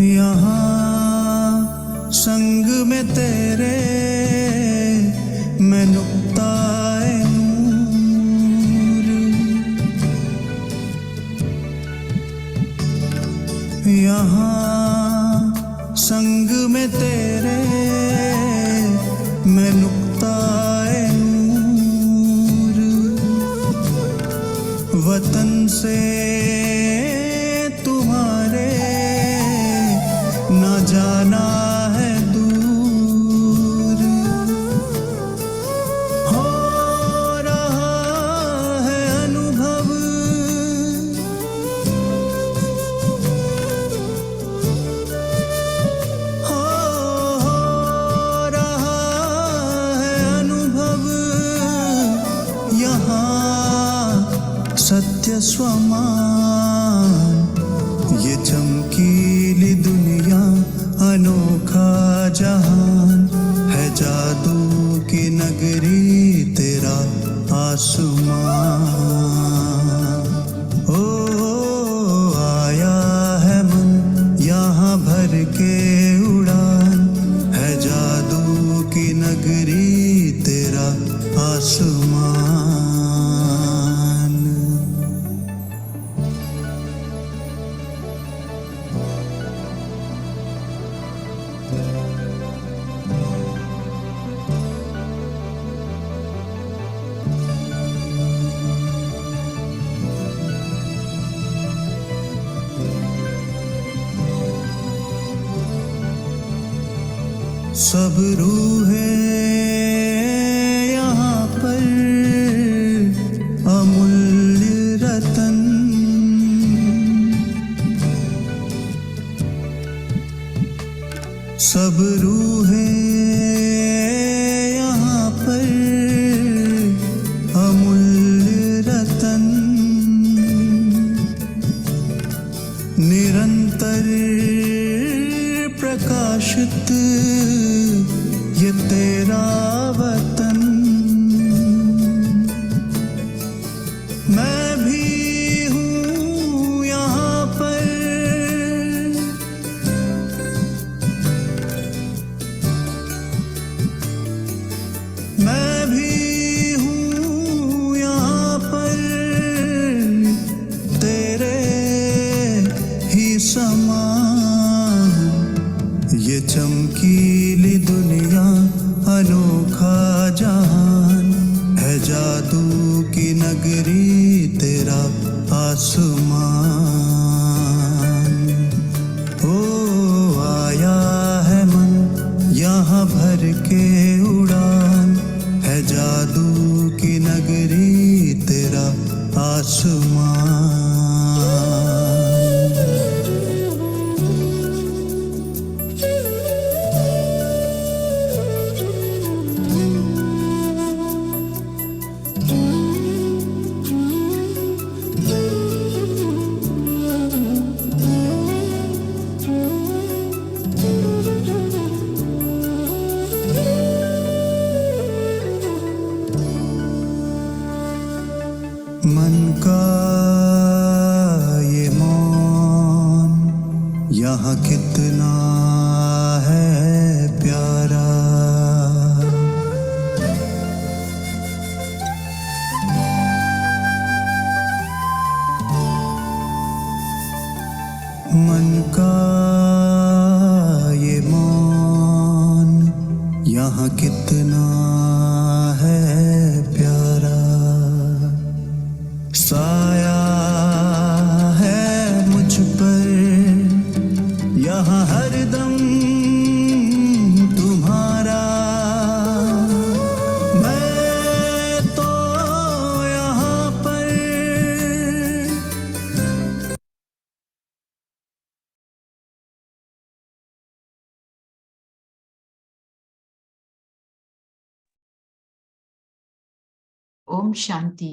यहाँ संग में तेरे मैं नुक्ताए नूर, यहाँ संग में तेरे मैं नुक्ताए नूर, वतन से तुम्हारे न जाना है दूर, हो रहा है अनुभव हो रहा है अनुभव, यहाँ सत्य स्वमान ये चमकीली दुनिया अनोखा जहान है, जादू की नगरी तेरा आसमां। ओ आया है मन यहाँ भर के उड़ान है, जादू की नगरी तेरा आसमां। सब रूहें यहाँ पर अमूल्य रतन, सब रूहें यहाँ पर अमूल्य रतन, निरंतर प्रकाशित ये तेरा वतन। मैं भी हूँ यहाँ पर, मैं भी हूँ यहाँ पर तेरे ही समान, ये चमकीली दुनिया अनोखा जहान है, जादू की नगरी तेरा आसमान। ओ आया है मन यहाँ भर के उड़ान है, जादू की नगरी तेरा आसमान। मन का ये मौन यहाँ कितना है प्यारा, मन का ये मौन यहाँ कितना है प्यारा, साया है मुझ पर यहाँ हरदम ओम शांति।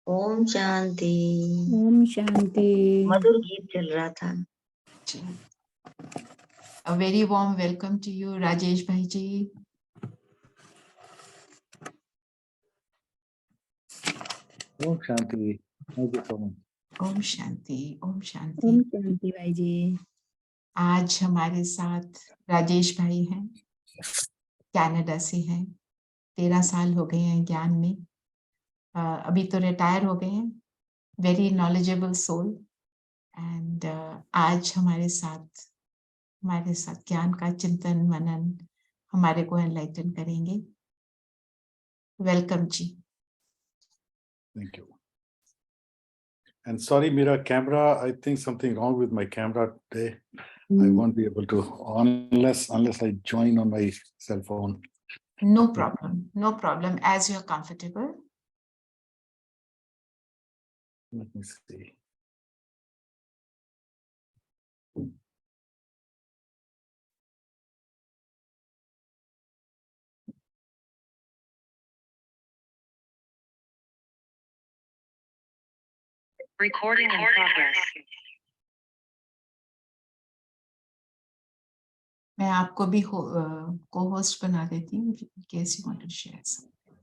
ओम शांति। ओम शांति। मधुर गीत चल रहा था। A very warm welcome to you, Rajesh Bhai ji. Om Shanti. Thank you so much. Om Shanti, Om Shanti. Om Shanti भाई जी। आज हमारे साथ राजेश भाई हैं, कनाडा से हैं। 13 साल हो गए हैं ज्ञान में। अभी तो रिटायर हो गए हैं। Very knowledgeable soul. एंड आज हमारे साथ ज्ञान का चिंतन मनन हमारे को एनलाइटन करेंगे। वेलकम जी। Thank you. And sorry, मेरा camera, I think something wrong with my camera today. I won't be able to unless I join on my cell phone. No problem, no problem. As you're comfortable. Let me see. Recording in progress. मैं आपको भी को host बना देती हूँ in case you want to share something.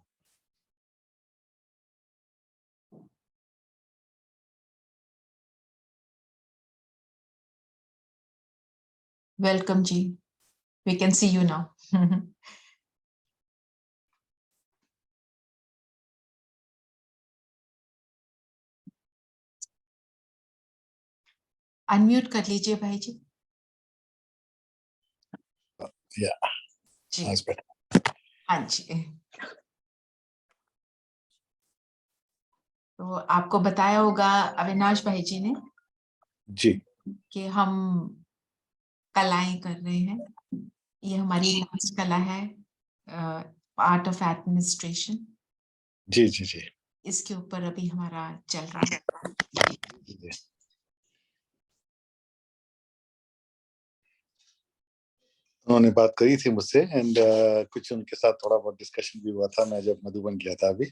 Welcome जी. We can see you now. Unmute कर लीजिए भाई जी। Yeah. जी। That's better. हाँ जी। तो आपको बताया होगा अविनाश भाई जी ने जी कि हम कलाएं कर रहे हैं। ये हमारी लास्ट कला है, आर्ट ऑफ एडमिनिस्ट्रेशन। जी जी जी। इसके ऊपर अभी हमारा चल रहा है। उन्होंने बात करी थी मुझसे एंड कुछ उनके साथ थोड़ा बहुत डिस्कशन भी हुआ था। मैं जब मधुबन गया था अभी,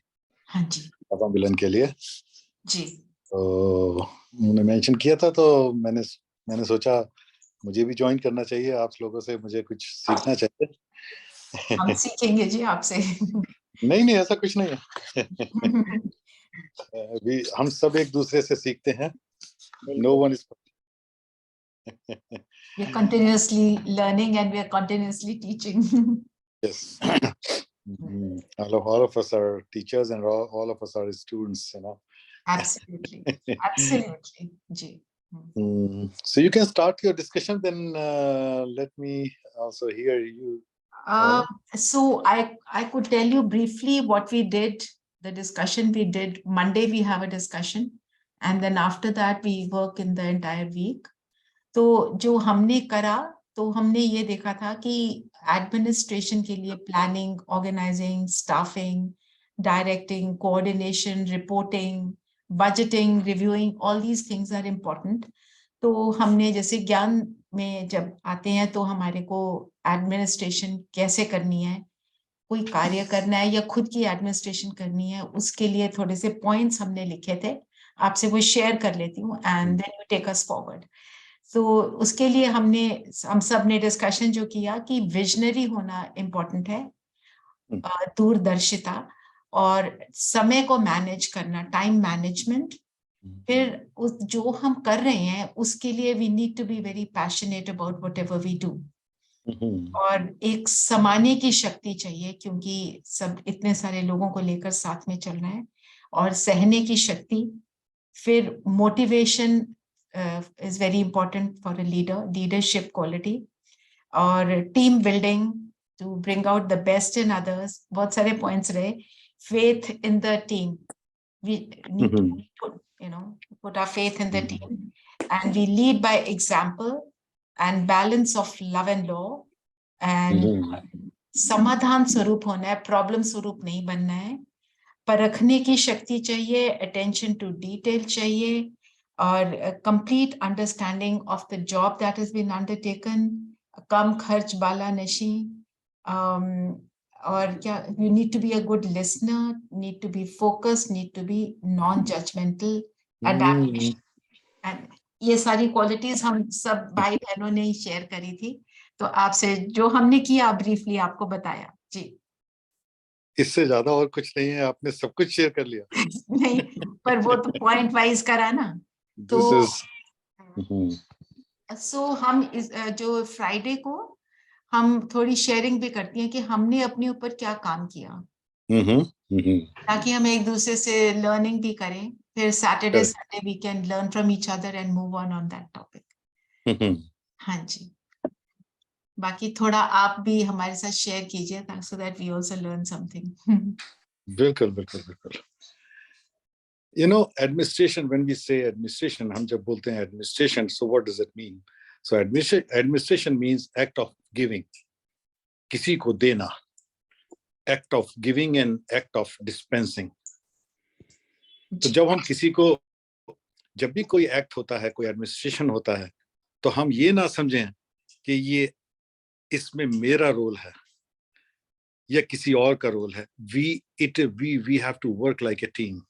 हाँ जी मिलन के लिए जी, तो उन्होंने मेंशन किया था, तो मैंने सोचा मुझे भी ज्वाइन करना चाहिए। आप लोगों से मुझे कुछ सीखना चाहिए। हम सीखेंगे जी आपसे। नहीं ऐसा कुछ नहीं है। अभी हम सब एक दूसरे से सीखते हैं। No one is. We are continuously learning and we are continuously teaching. Yes. All of us are teachers and all of us are students, you know. Absolutely, absolutely, ji. So you can start your discussion, then let me also hear you. So I could tell you briefly what we did, the discussion we did. Monday we have a discussion and then after that we work in the entire week. तो जो हमने करा तो हमने ये देखा था कि एडमिनिस्ट्रेशन के लिए planning, organising, staffing, directing, coordination, reporting, budgeting, reviewing, all these things are important. तो हमने जैसे ज्ञान में जब आते हैं तो हमारे को एडमिनिस्ट्रेशन कैसे करनी है, कोई कार्य करना है या खुद की एडमिनिस्ट्रेशन करनी है, उसके लिए थोड़े से पॉइंट्स हमने लिखे थे, आपसे वो शेयर कर लेती हूँ and then you take us forward. तो उसके लिए हम सब ने डिस्कशन जो किया कि विजनरी होना इम्पोर्टेंट है, दूरदर्शिता और समय को मैनेज करना, टाइम मैनेजमेंट। फिर उस जो हम कर रहे हैं उसके लिए we need to be very passionate about whatever we do. और एक समाने की शक्ति चाहिए क्योंकि सब इतने सारे लोगों को लेकर साथ में चल रहे हैं, और सहने की शक्ति। फिर motivation is very important for a leader, leadership quality, और team building to bring out the best in others. बहुत सारे points रहे. Faith in the team. We need to put our faith in the team, and we lead by example and balance of love and law, and समाधान स्वरूप होना है, problem स्वरूप नहीं बनना है। परखने की शक्ति चाहिए, attention to detail चाहिए, और complete understanding of the job that has been undertaken, कम खर्च बाला नशी, और क्या, you need to be a good listener, need to be focused, need to be non-judgmental, adaptation, and ये सारी क्वालिटीज हम सब भाई बहनों ने ही शेयर करी थी। तो आपसे जो हमने किया ब्रीफली आपको बताया जी। इससे ज्यादा और कुछ नहीं है, आपने सब कुछ शेयर कर लिया। नहीं, पर वो तो पॉइंट वाइज करा ना। तो सो हम जो फ्राइडे को हम थोड़ी शेयरिंग भी करती हैं कि हमने अपने ऊपर क्या काम किया, ताकि हम एक दूसरे से लर्निंग भी करें। फिर Saturday Sunday we can learn from each other and move on that topic. हाँ जी, बाकी थोड़ा आप भी हमारे साथ शेयर कीजिए so that we also learn something. बिल्कुल बिल्कुल बिल्कुल। You know, administration, when we say administration, हम जब बोलते हैं administration, so what does it mean? So administration means act of giving, किसी को देना, act of giving and act of dispensing. तो जब हम किसी को, जब भी कोई एक्ट होता है, कोई एडमिनिस्ट्रेशन होता है, तो हम ये ना समझें कि ये इसमें मेरा रोल है या किसी और का रोल है। we have to work like a team.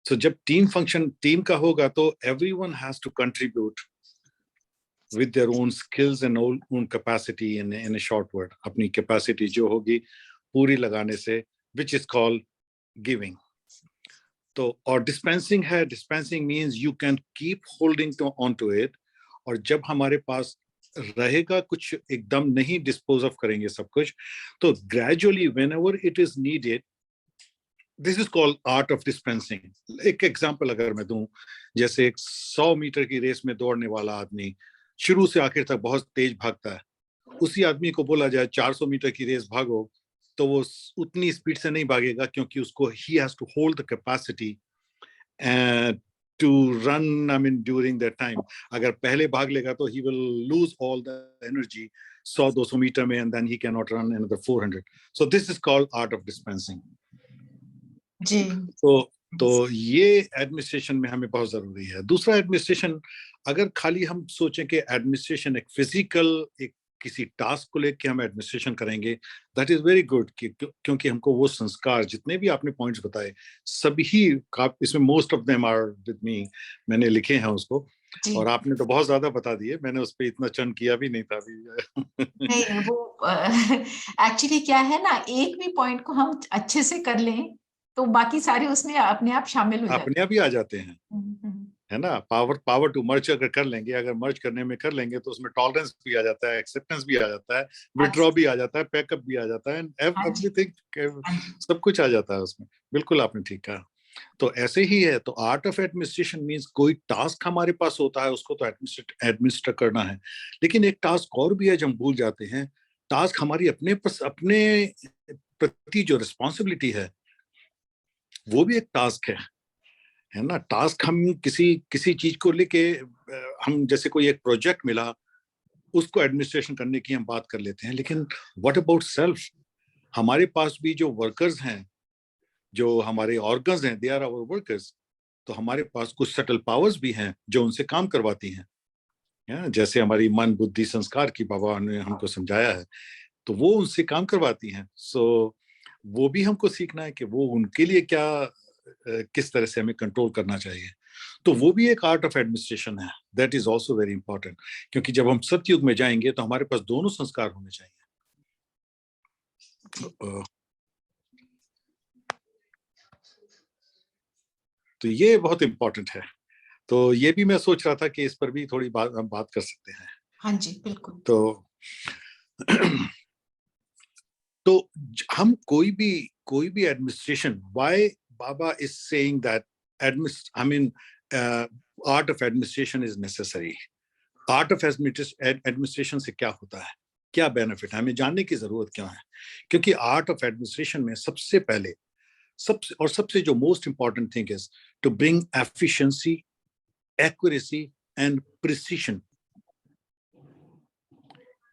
So जब टीम फंक्शन टीम का होगा तो everyone has to contribute with their own skills and own capacity in a short word. अपनी capacity जो होगी पूरी लगाने से, which is called giving. तो और dispensing है, dispensing means you can keep holding onto it, और जब हमारे पास रहेगा कुछ एकदम नहीं dispose of करेंगे सब कुछ, तो gradually whenever it is needed, this is called art of dispensing. एक एग्जाम्पल अगर मैं दूं, जैसे एक 100 मीटर की रेस में दौड़ने वाला आदमी शुरू से आखिर तक बहुत तेज भागता है, उसी आदमी को बोला जाए 400 मीटर की रेस भागो, तो वो उतनी स्पीड से नहीं भागेगा, क्योंकि उसको he has to hold the capacity to run, I mean during that time. अगर पहले भाग लेगा तो he will lose all the energy 100-200 metre में, and then he cannot run another 400. So this is called art of dispensing. जी। तो ये administration में हमें बहुत जरूरी है। दूसरा, एडमिनिस्ट्रेशन, अगर खाली हम सोचें कि एडमिनिस्ट्रेशन एक फिजिकल एक किसी टास्क को लेकर हम एडमिनिस्ट्रेशन करेंगे, दैट इज वेरी गुड, क्योंकि हमको वो संस्कार, जितने भी आपने पॉइंट्स बताए, सभी इसमें most of them are with me, मैंने लिखे हैं उसको, और आपने तो बहुत ज्यादा बता दिए, मैंने उस पर इतना चर्न किया भी नहीं था अभी। नहीं, वो एक्चुअली क्या है ना, एक भी पॉइंट को हम अच्छे से कर लें तो बाकी सारे उसमें अपने आप शामिल हो जाते हैं, अपने आप ही आ जाते हैं, है ना। पावर टू मर्ज अगर कर लेंगे, अगर मर्ज करने में कर लेंगे, तो उसमें टॉलरेंस भी आ जाता है, एक्सेप्टेंस भी आ जाता है, विड्रॉ भी आ जाता है, पैकअप भी आ जाता है, एवरीथिंग, सब कुछ आ जाता है उसमें। बिल्कुल आपने ठीक कहा। तो ऐसे ही है, तो आर्ट ऑफ एडमिनिस्ट्रेशन मींस कोई टास्क हमारे पास होता है, उसको तो एडमिनिस्टर करना है, लेकिन एक टास्क और भी है जो हम भूल जाते हैं। टास्क हमारी अपने प्रति जो रिस्पॉन्सिबिलिटी है, वो भी एक टास्क है ना। टास्क हम किसी चीज को लेके, हम जैसे कोई एक प्रोजेक्ट मिला, उसको एडमिनिस्ट्रेशन करने की हम बात कर लेते हैं, लेकिन व्हाट अबाउट सेल्फ? हमारे पास भी जो वर्कर्स हैं, जो हमारे ऑर्गन्स हैं, दे आर आवर वर्कर्स। तो हमारे पास कुछ सटल पावर्स भी हैं जो उनसे काम करवाती हैं, जैसे हमारी मन, बुद्धि, संस्कार की बाबा ने हमको समझाया है, तो वो उनसे काम करवाती हैं। सो वो भी हमको सीखना है कि वो उनके लिए क्या, किस तरह से हमें कंट्रोल करना चाहिए। तो वो भी एक आर्ट ऑफ एडमिनिस्ट्रेशन है, that is also very important, क्योंकि जब हम सतयुग में जाएंगे तो हमारे पास दोनों संस्कार होने चाहिए। तो ये बहुत इंपॉर्टेंट है। तो ये भी मैं सोच रहा था कि इस पर भी थोड़ी हम बात कर सकते हैं। हाँ जी, बिल्कुल। तो हम कोई भी administration, why Baba is saying that art of administration is necessary. Art of administration से क्या होता है, क्या बेनिफिट है, हमें जानने की जरूरत क्यों है? क्योंकि आर्ट ऑफ एडमिनिस्ट्रेशन में सबसे पहले सबसे जो most important thing is to bring efficiency, accuracy and precision.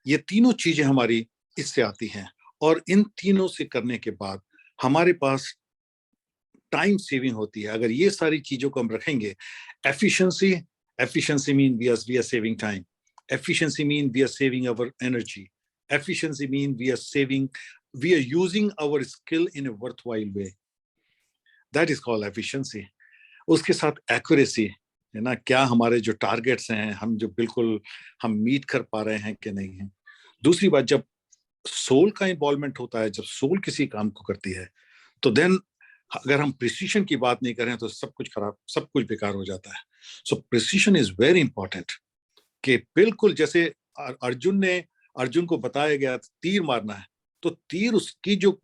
ये तीनों चीजें हमारी इससे आती हैं, और इन तीनों से करने के बाद हमारे पास टाइम सेविंग होती है। अगर ये सारी चीजों को हम रखेंगे, efficiency mean we are saving time, efficiency mean we are saving our energy, efficiency mean we are saving we are using our skill in a worthwhile way. That is called efficiency. उसके साथ accuracy है ना, क्या हमारे जो targets हैं हम जो बिल्कुल हम मीट कर पा रहे हैं कि नहीं है. दूसरी बात, जब सोल का इन्वॉल्वमेंट होता है, जब सोल किसी काम को करती है, तो देन अगर हम प्रिसीशन की बात नहीं करें तो सब कुछ खराब, सब कुछ बेकार हो जाता है. सो प्रिसीशन इज वेरी इंपॉर्टेंट. कि बिल्कुल जैसे अर्जुन को बताया गया तीर मारना है, तो तीर उसकी जो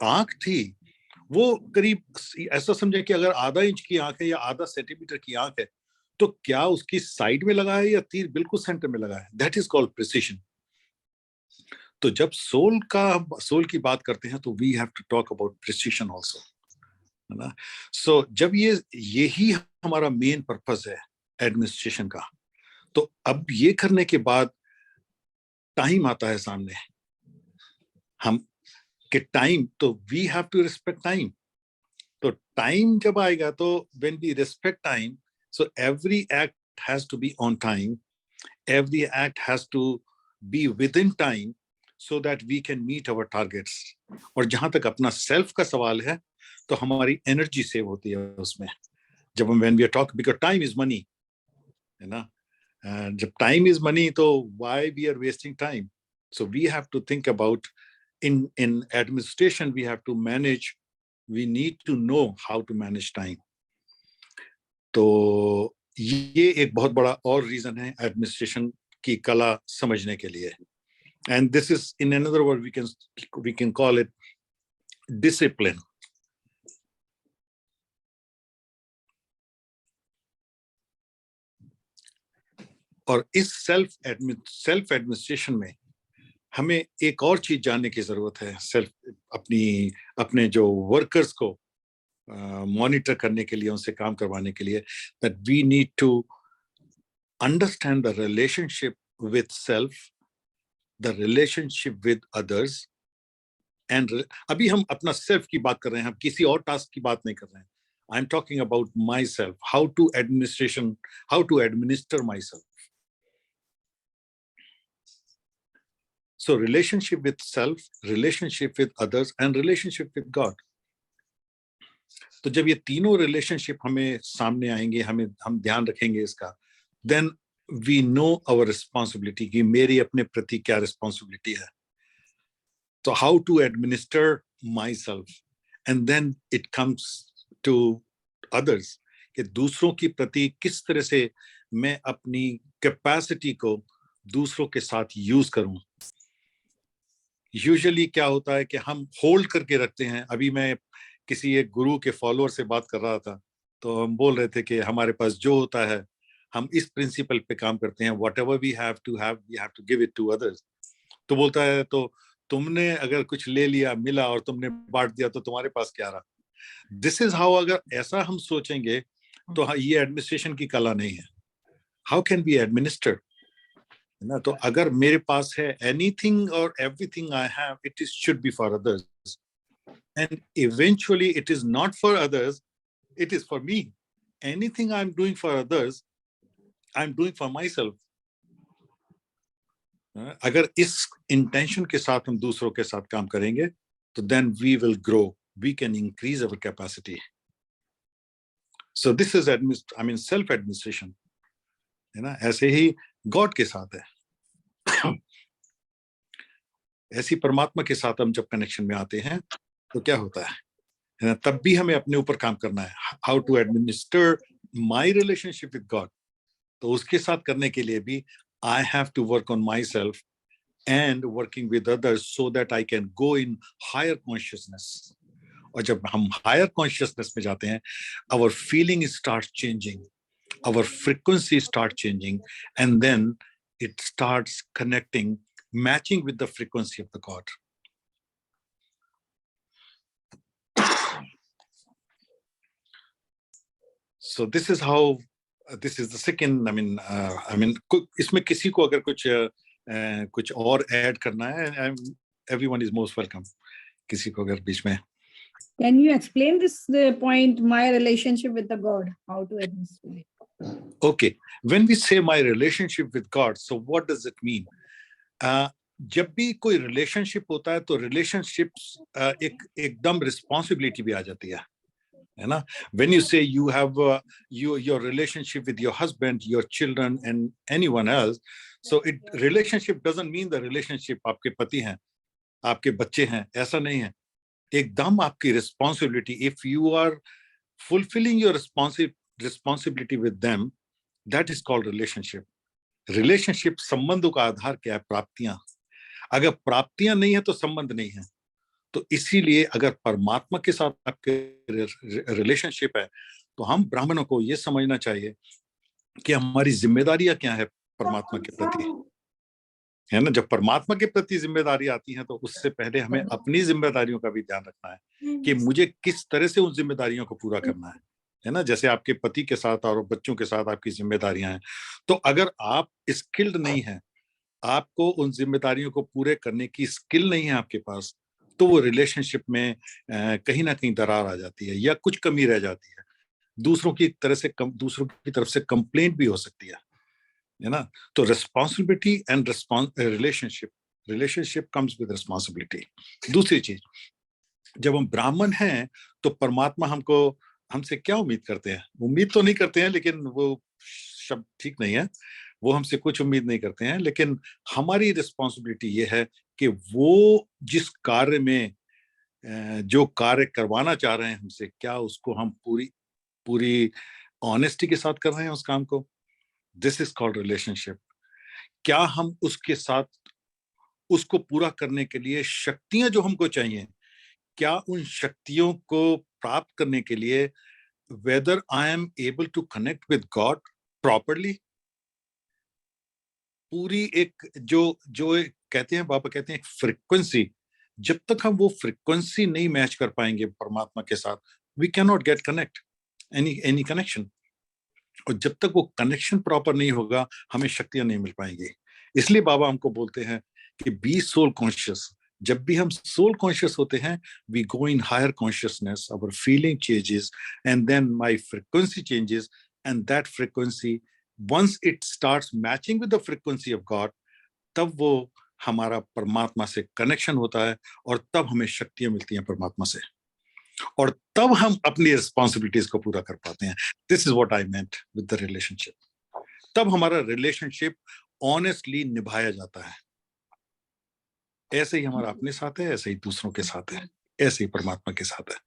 आंख थी वो करीब ऐसा समझे कि अगर आधा इंच की आंख है या आधा सेंटीमीटर की आंख है, तो क्या उसकी साइड में लगा है या तीर बिल्कुल सेंटर में लगा है. That is called precision. तो जब सोल की बात करते हैं तो we have to talk about precision also, है ना. सो जब यही हमारा मेन पर्पस है एडमिनिस्ट्रेशन का, तो अब ये करने के बाद टाइम आता है सामने. हम कि टाइम, तो we have to respect time. तो टाइम जब आएगा तो when we respect time, so every act has to be on time, every act has to be within time, so that we can meet our targets. और जहां तक अपना self का सवाल है, तो हमारी एनर्जी सेव होती है उसमें. जब हम when we are talking, because time is money, है ना. जब time is money, तो why we are wasting time? So we have to think about in administration we have to manage. We need to know how to manage time. तो ये एक बहुत बड़ा और रीजन है एडमिनिस्ट्रेशन की कला समझने के लिए. And this is, in another word, we can call it discipline. और इस सेल्फ एडमिनिस्ट्रेशन में हमें एक और चीज जानने की जरूरत है. अपने जो वर्कर्स को मॉनिटर करने के लिए, उनसे काम करवाने के लिए, that we need to understand the relationship with self, the relationship with others, and अभी हम अपना सेल्फ की बात कर रहे हैं, हम किसी और टास्क की बात नहीं कर रहे हैं. I am talking about myself, how to administer myself. So relationship with self, relationship with others, and relationship with God. तो जब ये तीनों रिलेशनशिप हमें सामने आएंगे, हम ध्यान रखेंगे इसका, then we know our responsibility, कि मेरी अपने प्रति क्या responsibility है. So how to administer myself, and then it comes to others, कि दूसरों की प्रति किस तरह से मैं अपनी कैपेसिटी को दूसरों के साथ यूज करूं. यूजुअली क्या होता है कि हम होल्ड करके रखते हैं. अभी मैं किसी एक गुरु के फॉलोअर से बात कर रहा था, तो हम बोल रहे थे कि हमारे पास जो होता है हम इस प्रिंसिपल पे काम करते हैं, whatever we have to give it to others. तो बोलता है, तो तुमने अगर कुछ ले लिया, मिला और तुमने बांट दिया, तो तुम्हारे पास क्या रहा. दिस इज हाउ, अगर ऐसा हम सोचेंगे तो ये एडमिनिस्ट्रेशन की कला नहीं है. हाउ कैन बी एडमिनिस्टर, है ना. तो अगर मेरे पास है एनीथिंग और everything I have, it is should be for others, and eventually it is not for others, it is for me. Anything I am doing for others, I am doing for my self. अगर इस intention के साथ हम दूसरों के साथ काम करेंगे, तो then we will grow, we can increase our capacity. So this is self administration, है ना. ऐसे ही गॉड के साथ है. ऐसी परमात्मा के साथ हम जब कनेक्शन में आते हैं तो क्या होता है ना, तब भी हमें अपने ऊपर काम करना है. How to administer my relationship with God. तो उसके साथ करने के लिए भी I have to work on myself and working with others so that I can go in higher consciousness. और जब हम higher consciousness में जाते हैं, our feeling starts changing, our frequency starts changing, and then it starts connecting, matching with the frequency of the God. So this is how. This is the second. इसमें किसी को अगर कुछ और ऐड करना है, everyone is most welcome. किसी को अगर बीच में. Can you explain the point, my relationship with the God, how to administer it? Okay, when we say my relationship with God, so what does it mean? जब भी कोई relationship होता है तो रिलेशनशिप एकदम रिस्पॉन्सिबिलिटी भी आ जाती है ना. When you say you have your relationship with your husband, your children and anyone else, so relationship doesn't mean the relationship आपके पति हैं, आपके बच्चे हैं, ऐसा नहीं है. एकदम आपकी responsibility. If you are fulfilling your responsibility with them, that is called relationship. Relationship संबंधों का आधार क्या है? प्राप्तियां. अगर प्राप्तियां नहीं है तो संबंध नहीं है. तो इसीलिए अगर परमात्मा के साथ आपके रिलेशनशिप है तो हम ब्राह्मणों को ये समझना चाहिए कि हमारी जिम्मेदारियां क्या है परमात्मा के प्रति, है ना. जब परमात्मा के प्रति जिम्मेदारी आती है तो उससे पहले हमें अपनी जिम्मेदारियों का भी ध्यान रखना है कि मुझे किस तरह से उन जिम्मेदारियों को पूरा करना है ना. जैसे आपके पति के साथ और बच्चों के साथ आपकी जिम्मेदारियां हैं, तो अगर आप स्किल्ड नहीं है, आपको उन जिम्मेदारियों को पूरे करने की स्किल नहीं है आपके पास, तो वो रिलेशनशिप में कहीं ना कहीं दरार आ जाती है या कुछ कमी रह जाती है. दूसरों की तरफ से कंप्लेंट भी हो सकती है ना. तो responsibility and relationship comes with responsibility. दूसरी चीज, जब हम ब्राह्मण हैं तो परमात्मा हमसे क्या उम्मीद करते हैं? उम्मीद तो नहीं करते हैं, लेकिन वो शब्द ठीक नहीं है. वो हमसे कुछ उम्मीद नहीं करते हैं, लेकिन हमारी रिस्पॉन्सिबिलिटी ये है कि वो जिस कार्य में जो कार्य करवाना चाह रहे हैं हमसे, क्या उसको हम पूरी ऑनेस्टी के साथ कर रहे हैं उस काम को. This is called relationship. क्या हम उसके साथ उसको पूरा करने के लिए शक्तियां जो हमको चाहिए, क्या उन शक्तियों को प्राप्त करने के लिए whether I am able to connect with God properly, पूरी एक जो कहते हैं, बाबा कहते हैं एक फ्रीक्वेंसी, जब तक हम वो फ्रीक्वेंसी नहीं मैच कर पाएंगे परमात्मा के साथ, we cannot get connect any connection. और जब तक वो कनेक्शन प्रॉपर नहीं होगा, हमें शक्तियां नहीं मिल पाएंगी. इसलिए बाबा हमको बोलते हैं कि बी सोल कॉन्शियस. जब भी हम सोल कॉन्शियस होते हैं, we go in higher consciousness, our feeling changes and then my frequency changes, and that frequency once it starts matching with the frequency of God, तब वो हमारा परमात्मा से कनेक्शन होता है और तब हमें शक्तियां मिलती हैं परमात्मा से, और तब हम अपनी रिस्पॉन्सिबिलिटीज को पूरा कर पाते हैं. This is what I meant with the relationship. तब हमारा रिलेशनशिप ऑनेस्टली निभाया जाता है. ऐसे ही हमारा अपने साथ है, ऐसे ही दूसरों के साथ है, ऐसे ही परमात्मा के साथ है.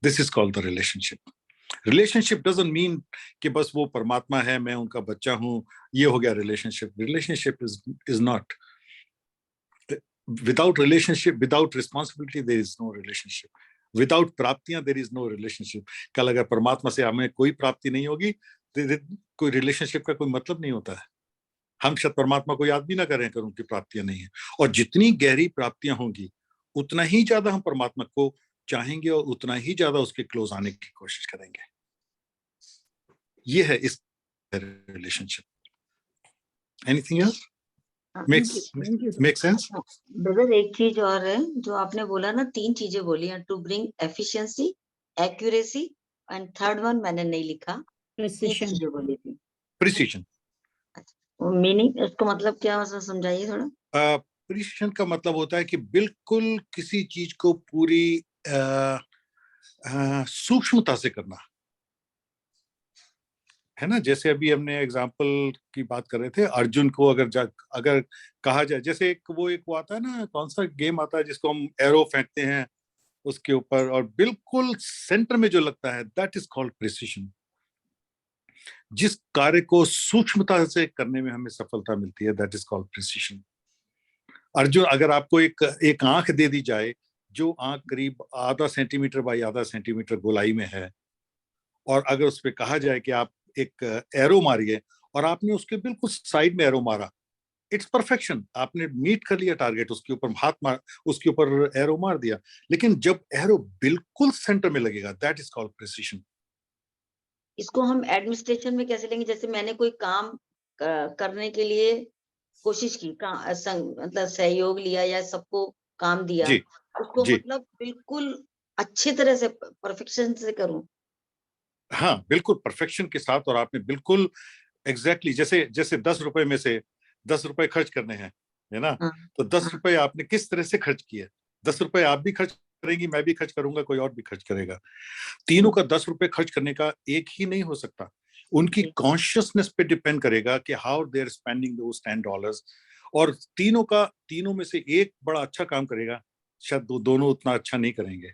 This is called the relationship. Relationship doesn't mean कि बस वो परमात्मा है, मैं उनका बच्चा हूं, ये हो गया relationship. Relationship is not. Without relationship, without responsibility, there is no relationship. Without प्राप्तियां, देयर इज नो रिलेशनशिप. कल अगर परमात्मा से हमें कोई प्राप्ति नहीं होगी, कोई रिलेशनशिप का कोई मतलब नहीं होता है. हम शायद परमात्मा को याद भी ना करें अगर उनकी प्राप्तियां नहीं है. और जितनी गहरी प्राप्तियां होंगी, उतना ही ज्यादा हम परमात्मा को चाहेंगे और उतना ही ज्यादा उसके क्लोज आने की कोशिश करेंगे. ये है इस relationship. Anything else make sense? Brother, एक चीज और है जो आपने बोला ना, 3 चीजें बोली हैं, to bring efficiency, accuracy and third one मैंने नहीं लिखा. 3 चीजें बोली थी. प्रिसीजन. मीनिंग, उसको मतलब क्या, मतलब समझाइए थोड़ा. प्रिसीजन का मतलब होता है कि बिल्कुल किसी चीज को पूरी सूक्ष्मता से करना, है ना. जैसे अभी हमने एग्जाम्पल की बात कर रहे थे, अर्जुन को अगर कहा जाए, जैसे एक वो आता है ना, कौन सा गेम आता है जिसको हम एरो फेंकते हैं उसके ऊपर और बिल्कुल सेंटर में जो लगता है, दैट इज कॉल्ड प्रिसीजन. जिस कार्य को सूक्ष्मता से करने में हमें सफलता मिलती है, that is called precision. Arjun, अगर आपको एक आंख दे दी जाए, जो आंख करीब आधा सेंटीमीटर बाई आधा सेंटीमीटर गोलाई में है, और अगर उस पर कहा जाए कि आप एक एरो मारिए, और आपने उसके बिल्कुल साइड में एरो मारा, इट्स परफेक्शन. आपने मीट कर लिया टारगेट, उसके ऊपर हाथ मार, उसके ऊपर एरो मार दिया. लेकिन जब एरो बिल्कुल सेंटर में लगेगा, दैट इज कॉल्ड प्रिसीजन. इसको हम एडमिनिस्ट्रेशन में कैसे लेंगे? जैसे मैंने कोई काम करने के लिए कोशिश की, मतलब सहयोग लिया या सबको काम दिया, जी, उसको जी. मतलब बिल्कुल अच्छी तरह से, परफेक्शन से करूं. हाँ, बिल्कुल परफेक्शन के साथ. और आपने बिल्कुल एग्जैक्टली जैसे 10 रुपए में से 10 रुपए खर्च करने हैं, है ना? हाँ, तो 10 हाँ। रुपए आपने किस तरह से खर्च किए? 10 रुपए आप भी खर्च करेंगी, मैं भी खर्च करूंगा, कोई और भी खर्च करेगा। तीनों का 10 रुपए खर्च करने का एक ही नहीं हो सकता। उनकी जी। कॉन्शियसनेस पे डिपेंड करेगा कि हाउ दे आर स्पेंडिंग दोस $10। और तीनों में से एक बड़ा अच्छा काम करेगा, शायद दोनों उतना अच्छा नहीं करेंगे।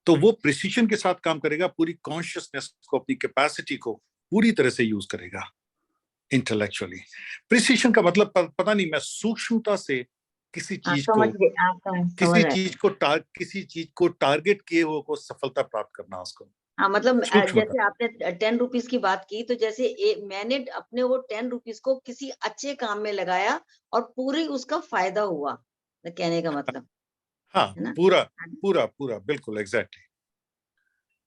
तो वो प्रिसीजन के साथ काम करेगा, पूरी कॉन्शियसनेस को, अपनी कैपेसिटी को पूरी तरह से यूज करेगा इंटेलेक्चुअली। प्रिसीजन का मतलब पता नहीं, मैं सूक्ष्मता से किसी हाँ, चीज समझ को गए, आपका समझ आया। किसी चीज को टारगेट किए हुए को सफलता प्राप्त करना, उसको हाँ, मतलब सूक्ष्मता। जैसे आपने 10 रुपीज की बात की, तो जैसे मैंने अपने वो 10 रुपीज को किसी अच्छे काम में लगाया और पूरी उसका फायदा हुआ, कहने का मतलब हाँ, है ना। पूरा पूरा पूरा बिल्कुल एग्जैक्टली।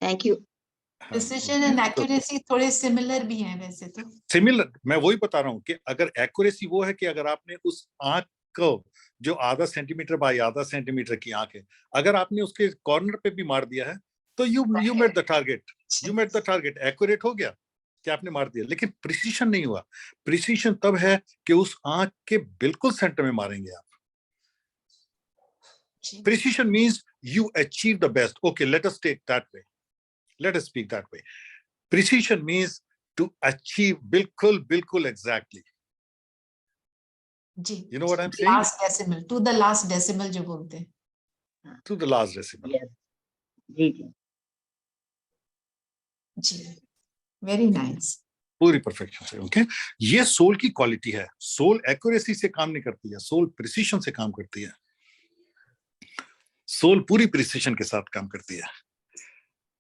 Thank you. हाँ, प्रिसिशन ओके। एंड तो एक्यूरेसी थोड़े सिमिलर भी हैं वैसे तो। सिमिलर, मैं वही बता रहा हूँ कि अगर एक्यूरेसी वो है कि अगर आपने उस आंख को, जो आधा सेंटीमीटर बाय आधा सेंटीमीटर की आंख है, अगर आपने उसके कॉर्नर पे भी मार दिया है, तो you met the target. You met the target, accurate हो गया कि आपने मार दिया, लेकिन प्रिसीशन नहीं हुआ। प्रिसीशन तब है कि उस आंख के बिल्कुल सेंटर में मारेंगे आप। Precision means you achieve the best. Okay, let us take that way. Let us speak that way. Precision means to achieve bilkul exactly. जी, You know what I'm saying? Last decimal, to the last decimal जो बोलते हैं। To the last decimal. Yes. जी जी। जी, very nice. पूरी perfection से। Okay, ये सोल की क्वालिटी है। सोल एक्यूरेसी से काम नहीं करती है, सोल प्रिसीशन से काम करती है। सोल पूरी प्रिसीशन के साथ काम करती है।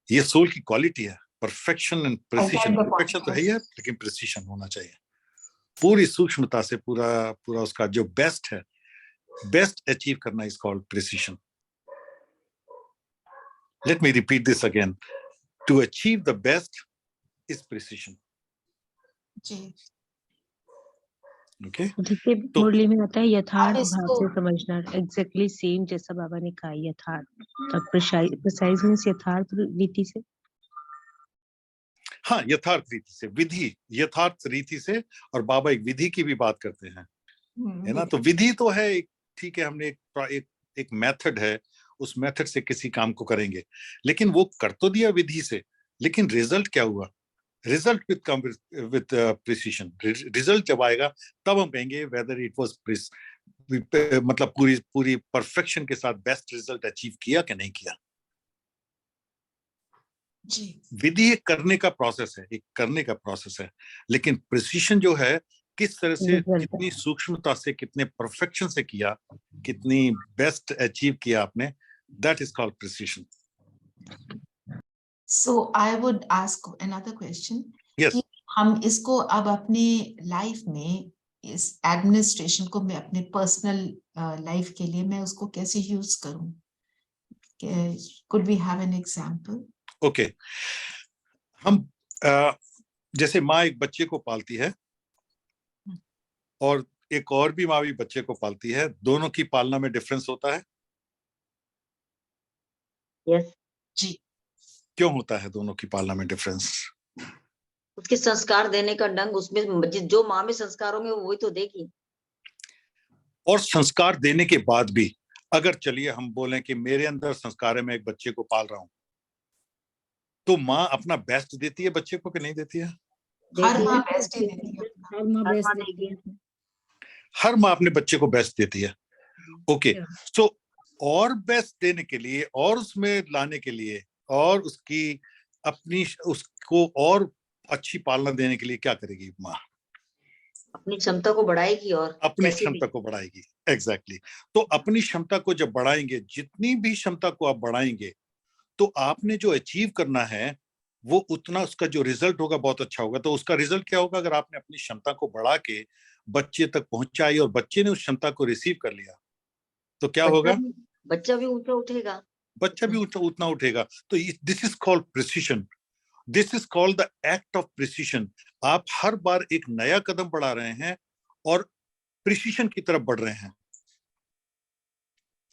ये सोल की क्वालिटी है, परफेक्शन एंड प्रिसीशन। परफेक्शन तो है ही है, लेकिन प्रिसीशन होना चाहिए पूरी सूक्ष्मता से। पूरा पूरा उसका जो बेस्ट है, बेस्ट अचीव करना is called precision. Let me repeat this again. To achieve the best is precision. जी, Okay? देखिए तो मुरली में आता है आप यथार्थ भाव इसको से समझना, एग्जैक्टली सेम जैसा बाबा ने कहा, यथार्थ। तब प्रिसाइज मींस यथार्थ रीति से। हाँ, यथार्थ रीति से, विधि, यथार्थ रीति से। और बाबा एक विधि की भी बात करते हैं, है ना? तो विधि तो है एक, ठीक है, हमने एक मेथड है, उस मेथड से किसी काम को करेंगे, लेकिन वो कर तो दिया विधि से, लेकिन रिजल्ट क्या हुआ? Result with come with precision. Result जब आएगा तब हम कहेंगे वेदर इट वाज मतलब पूरी परफेक्शन के साथ बेस्ट रिजल्ट अचीव किया कि नहीं किया। जी, विधि एक करने का प्रोसेस है, एक करने का प्रोसेस है, लेकिन प्रिसीशन जो है, किस तरह से, रिजल्ट कितनी सूक्ष्मता से, कितने परफेक्शन से किया, कितनी बेस्ट अचीव किया आपने, that is called precision. So I would ask another question yes. कि हम इसको अब अपने लाइफ में, इस एडमिनिस्ट्रेशन को मैं अपने पर्सनल लाइफ के लिए मैं उसको कैसे यूज करूं? Could we have an example? Okay, हम जैसे माँ एक बच्चे को पालती है और एक और भी माँ भी बच्चे को पालती है, दोनों की पालना में डिफरेंस होता है। यस। जी, क्यों होता है दोनों की पालना में डिफरेंस? उसके संस्कार देने का ढंग, उसमें जो माँ में संस्कार होंगे वो वही तो देगी। और संस्कार देने के बाद भी, अगर चलिए हम बोलें कि मेरे अंदर संस्कार है, मैं एक बच्चे को पाल रहा हूं, तो माँ अपना बेस्ट देती है बच्चे को कि नहीं देती है? हर देती माँ है। बेस्ट ही देती है। हर माँ हर बेस्ट माँ देती देगी। है। हर माँ अपने बच्चे को बेस्ट देती है। ओके, सो और बेस्ट देने के लिए और उसमें लाने के लिए और उसकी अपनी उसको और अच्छी पालना देने के लिए क्या करेगी माँ? अपनी क्षमता को बढ़ाएगी और अपनी जैसे भी। क्षमता को बढ़ाएगी। एग्जैक्टली। तो अपनी क्षमता को जब बढ़ाएंगे, जितनी भी क्षमता को आप बढ़ाएंगे, तो आपने जो अचीव करना है वो उतना, उसका जो रिजल्ट होगा बहुत अच्छा होगा। तो उसका रिजल्ट क्या होगा? अगर आपने अपनी क्षमता को बढ़ा के बच्चे तक पहुंचाई और बच्चे ने उस क्षमता को रिसीव कर लिया, तो क्या होगा? बच्चा भी ऊंचा उठेगा। बच्चा भी उतना उठेगा। तो this is called precision. This is called the act of precision. आप हर बार एक नया कदम बढ़ा रहे हैं और प्रिसीशन की तरफ बढ़ रहे हैं।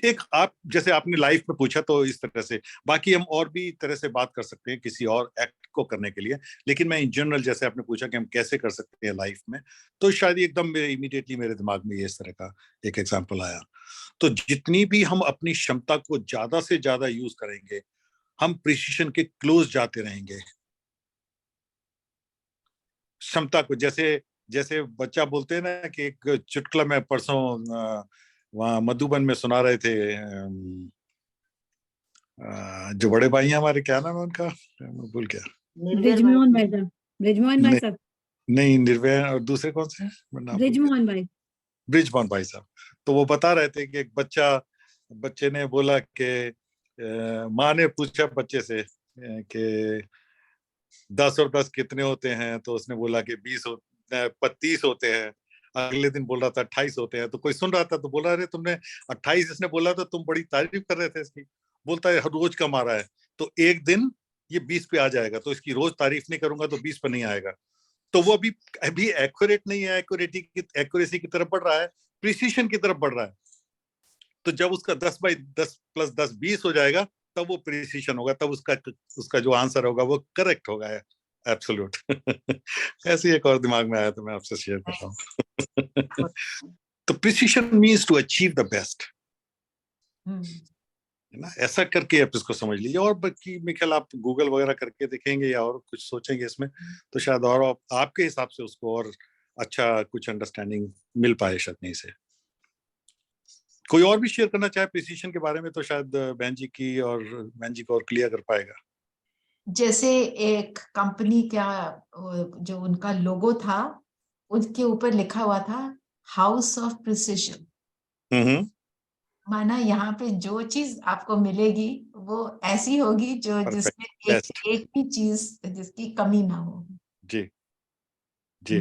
एक आप जैसे आपने लाइफ में पूछा तो इस तरह से, बाकी हम और भी तरह से बात कर सकते हैं किसी और एक्ट को करने के लिए, लेकिन मैं इन जनरल जैसे आपने पूछा कि हम कैसे कर सकते हैं लाइफ में, तो शायद एकदम मेरे इमीडिएटली मेरे दिमाग में ये इस तरह का एक एग्जांपल आया। तो जितनी भी हम अपनी क्षमता को ज्यादा से ज्यादा यूज करेंगे, हम प्रिसिशन के क्लोज जाते रहेंगे। क्षमता को, जैसे जैसे बच्चा बोलते हैं ना कि एक चुटकुला में परसों वहां मधुबन में सुना रहे थे, जो बड़े भाई हैं हमारे, क्या नाम है उनका, मैं भूल गया। ब्रिजमोहन भाई साहब, ब्रिजमोहन भाई साहब, नहीं निर्भय, और दूसरे कौन से, मैं नाम भूल गया। ब्रिजमोहन भाई, ब्रिजमोहन भाई साहब। तो वो बता रहे थे कि एक बच्चे ने बोला कि माँ ने पूछा बच्चे से कि 10 और 10 कितने होते हैं, तो उसने बोला कि 30 होते हैं। अगले दिन बोल रहा था 28 होते हैं। तो कोई सुन रहा था तो बोला, अरे तुमने 28 इसने बोला था, तुम बड़ी तारीफ कर रहे थे इसकी। बोलता है रोज का मारा है, तो एक दिन ये 20 पे आ जाएगा, तो इसकी रोज तारीफ नहीं करूंगा तो 20 पे नहीं आएगा। तो वो अभी एक्यूरेट नहीं है, एक्यूरेसी की तरफ बढ़ रहा है, प्रिसीशन की तरफ बढ़ रहा है। तो जब उसका 10/10 + 10 20 हो जाएगा, तब वो प्रिसीशन होगा, तब उसका जो आंसर होगा वो करेक्ट होगा, एब्सोल्यूट। ऐसे एक और दिमाग में आया तो मैं आपसे शेयर कर रहा हूँ। तो precision means to achieve the best, है ना, ऐसा करके आप इसको समझ लीजिए। और बाकी मिखेल आप गूगल वगैरह करके देखेंगे या और कुछ सोचेंगे इसमें, तो शायद और आपके हिसाब से उसको और अच्छा कुछ अंडरस्टैंडिंग मिल पाए शायद नहीं से। कोई और भी शेयर करना चाहे प्रिसीशन के बारे में, तो शायद बहन जी को और क्लियर कर पाएगा। जैसे एक कंपनी का जो उनका लोगो था, उसके ऊपर लिखा हुआ था हाउस ऑफ प्रिसिशन। माना यहाँ पे जो चीज आपको मिलेगी वो ऐसी होगी जो जिसमें एक भी चीज जिसकी कमी ना हो। जी जी।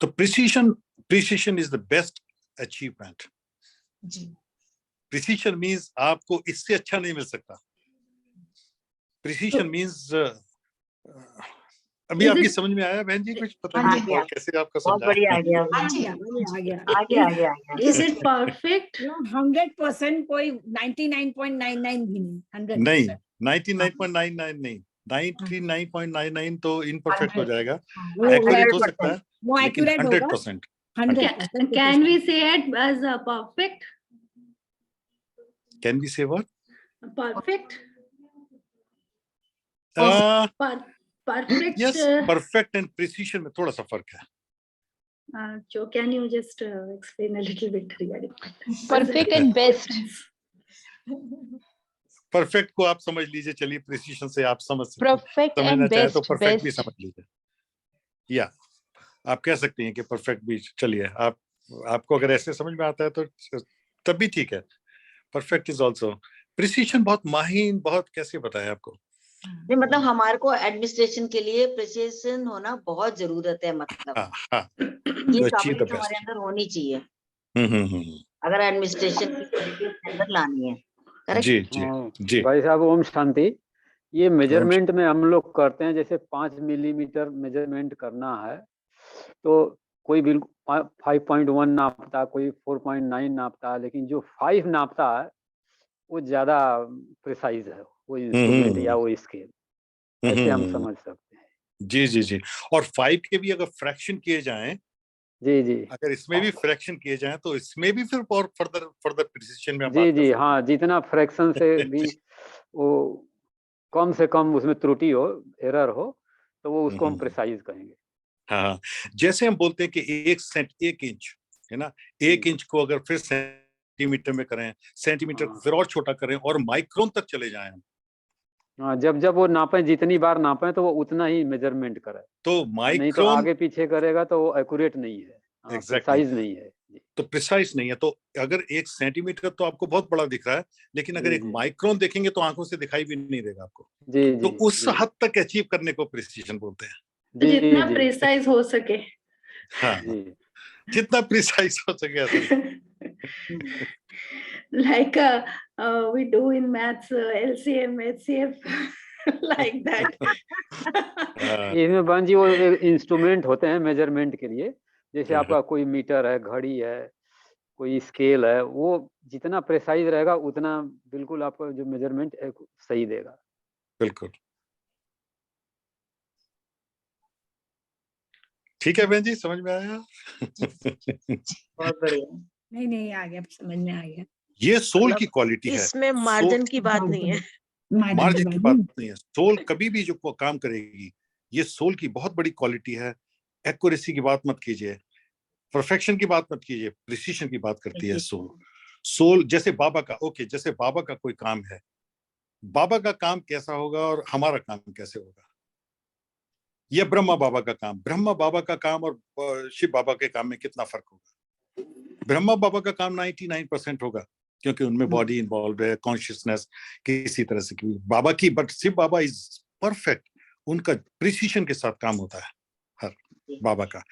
तो precision is the best achievement. जी, प्रिसिशन मींस आपको इससे अच्छा नहीं मिल सकता। प्रिसिशन मींस अभी आपकी समझ में आया बहन जी? कुछ पता नहीं चला कैसे आपको समझाया। बहुत बढ़िया आ गया, आगे। Is it perfect? 100% कोई 99.99 भी नहीं, 100%। नहीं 99.99 नहीं, 99.99 तो इनपरफेक्ट हो जाएगा, एक्यूरेट हो सकता है, वो लेकिन एक्यूरेट होगा 100%। 100%। Can we say it as a perfect? Can we say what? Perfect. Perfect. Yes, perfect and precision में थोड़ा सा फर्क है। So can you just explain a little bit regarding perfect and best? Perfect को आप समझ लीजिए, चलिए प्रिसीशन से आप समझना चाहे तो परफेक्ट भी समझ लीजिए, या आप कह सकते हैं कि परफेक्ट भी, चलिए आपको अगर ऐसे समझ में आता है तो तब भी ठीक है। Perfect is also precision. बहुत माहिर, बहुत कैसे बताया आपको, नहीं मतलब हमारे को एडमिनिस्ट्रेशन के लिए प्रिसिशन होना बहुत जरूरत है, मतलब ये काबिलियत हमारे अंदर होनी चाहिए अगर एडमिनिस्ट्रेशन की क्वालिटी अंदर लानी है। करेक्ट जी जी जी। भाई साहब ओम शांति। ये मेजरमेंट में हम लोग करते हैं, जैसे 5 मिलीमीटर मेजरमेंट करना है तो कोई बिल्कुल 5.1 नापता, कोई 4.9 नापता, लेकिन जो 5 नापता है वो ज्यादा प्रिसाइज है, वो इंस्ट्रूमेंट या वो स्केल, ऐसे हम समझ सकते हैं। जी जी जी। और 5 के भी अगर फ्रैक्शन किए जाएं, जी जी, अगर इसमें भी फ्रैक्शन किए जाएं तो इसमें भी फिर और फर्दर प्रिसिशन में जी जी हाँ, जितना फ्रैक्शन से भी वो कम से कम उसमें त्रुटि हो, एरर हो, तो वो उसको हम प्रिसाइज कहेंगे। हाँ, जैसे हम बोलते हैं कि 1 इंच है ना, 1 इंच को अगर फिर सेंटीमीटर में करें, सेंटीमीटर को फिर और छोटा करें और माइक्रोन तक चले जाएं। हाँ, जब वो नापें, जितनी बार नापें तो वो उतना ही मेजरमेंट करे, तो माइक्रोन नहीं तो आगे पीछे करेगा तो वो एक्यूरेट नहीं है, प्रिसाइज नहीं है। तो प्रिसाइज नहीं है। तो अगर 1 सेंटीमीटर तो आपको बहुत बड़ा दिख रहा है, लेकिन अगर 1 माइक्रोन देखेंगे तो आंखों से दिखाई भी नहीं देगा आपको। जी, तो उस हद तक अचीव करने को प्रिसिशन बोलते हैं, जितना प्रिसाइज हो सके। हाँ, जितना प्रिसाइज हो सके। Like we do in maths, LCM, HCF, like that. इसमें बहन जी वो इंस्ट्रूमेंट होते हैं मेजरमेंट के लिए, जैसे आपका कोई मीटर है, घड़ी है, कोई स्केल है, वो जितना प्रेसाइज रहेगा उतना बिल्कुल आपका जो मेजरमेंट है सही देगा। बिल्कुल ठीक है बहन जी, समझ में आया? बहुत बढ़िया। नहीं आ गया, समझ में आ गया। ये सोल मतलब की क्वालिटी है। इसमें मार्जिन की बात नहीं है। मार्जिन की बात नहीं है। सोल कभी भी जो काम करेगी, ये सोल की बहुत बड़ी क्वालिटी है। एक्यूरेसी की बात मत कीजिए, परफेक्शन की बात मत कीजिए, प्रिसीशन की बात करती है सोल। सोल जैसे बाबा का, ओके, जैसे बाबा का कोई काम है, बाबा का काम कैसा होगा और हमारा काम कैसे होगा, या ब्रह्मा बाबा का काम, ब्रह्मा बाबा का काम और शिव बाबा के काम में कितना फर्क होगा? ब्रह्मा बाबा का काम 99% होगा, क्योंकि उनमें बॉडी इन्वॉल्व है, कॉन्शियसनेस किसी तरह से की बाबा की, but Shiv Baba is perfect, उनका प्रिसीशन के साथ काम होता है हर बाबा का।